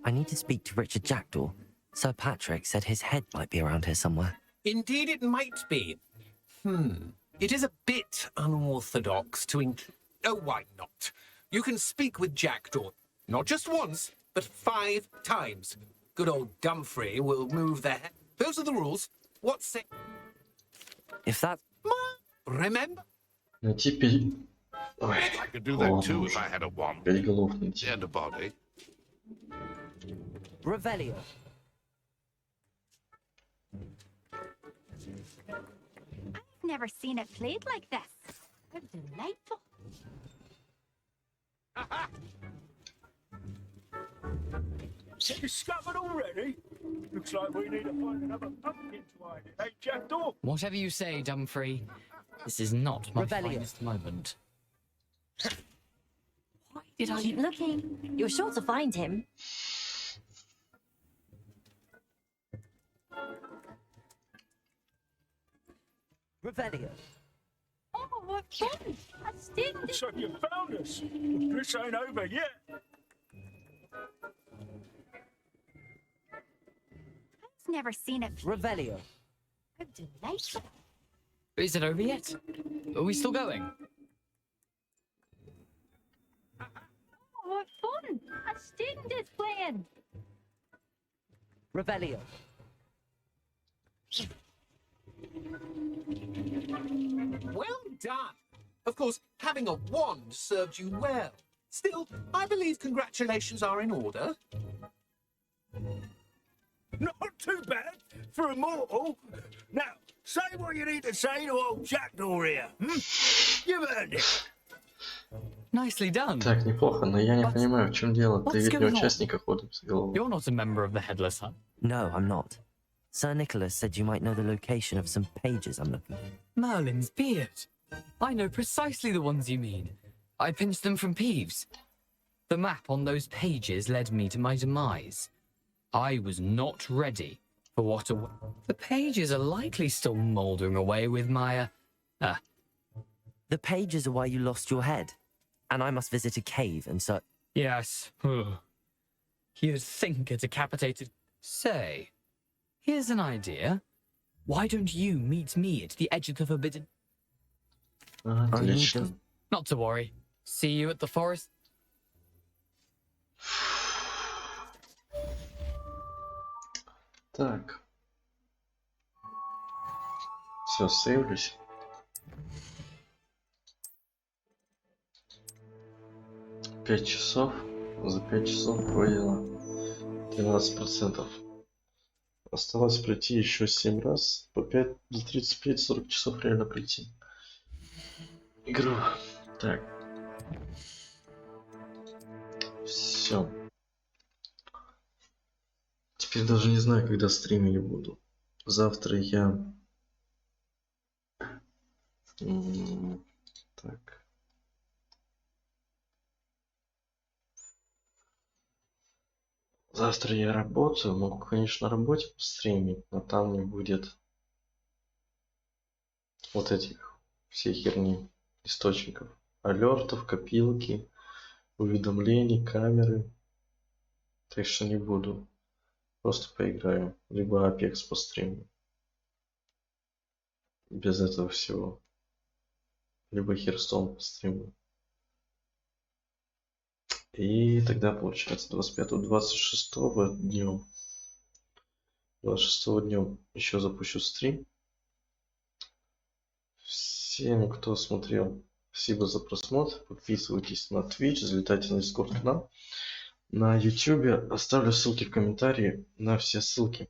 I need to speak to Richard Jackdaw. Sir Patrick said his head might be around here somewhere. Indeed it might be. It is a bit unorthodox to include... Oh, why not? You can speak with Jackdaw. Not just once, but 5 times. Good old Dumfrey will move their head. Those are the rules. What say... If that... Remember? Найти пи... Ой, I could do that too if I had a wand. 5 голов найти. And a body. Revelio. I've never seen it played like this. How delightful. Discovered already? Looks like we need to find another pumpkin to hide in, eh, Jackdaw? Whatever you say, Dumfrey. This is not my Revelio. finest moment. Why did I... Keep looking. You're sure to find him. Revelio. Oh, what fun! A stinky... So you found us. This ain't over yet. I've never seen it played. Revelio. How delightful. Is it over yet? Are we still going? Oh, what fun! A student is playing. Revelio. Well done. Of course, having a wand served you well. Still, I believe congratulations are in order. Not too bad for a mortal. Now, say what you need to say to old Jackdaw here. You've earned it. Nicely done. Так, неплохо, но я не понимаю, в чем дело. Ты What's ведь не going on? участник охоты с головой. You're not a member of the Headless Hunt. No, I'm not. Sir Nicholas said you might know the location of some pages I'm looking for. Merlin's beard. I know precisely the ones you mean. I pinched them from Peeves. The map on those pages led me to my demise. I was not ready for what the pages are likely still mouldering away with my, The pages are why you lost your head. And I must visit a cave and so... Yes. You'd think a decapitated... Say, here's an idea. Why don't you meet me at the edge of the forbidden... Отлично. Not to worry. See you at the forest. Так. Все, сейвлюсь. Пять часов. За 5 часов пройдено 13%. Осталось пройти еще 7 раз. По 5, за 35-40 часов реально пройти игру. Так. Все. Теперь даже не знаю, когда стримить буду. Завтра я... Так. Завтра я работаю. Могу, конечно, на работе постримить, но там не будет вот этих всей херни, источников. Алертов, копилки, уведомлений, камеры. Так что не буду. Просто поиграю. Либо Apex постримлю. Без этого всего. Либо Hearthstone постримлю. И тогда получается 25-26 днем. 26 днем еще запущу стрим. Всем, кто смотрел Спасибо за просмотр. Подписывайтесь на Twitch, залетайте на Discord канал. На YouTube оставлю ссылки в комментарии на все ссылки.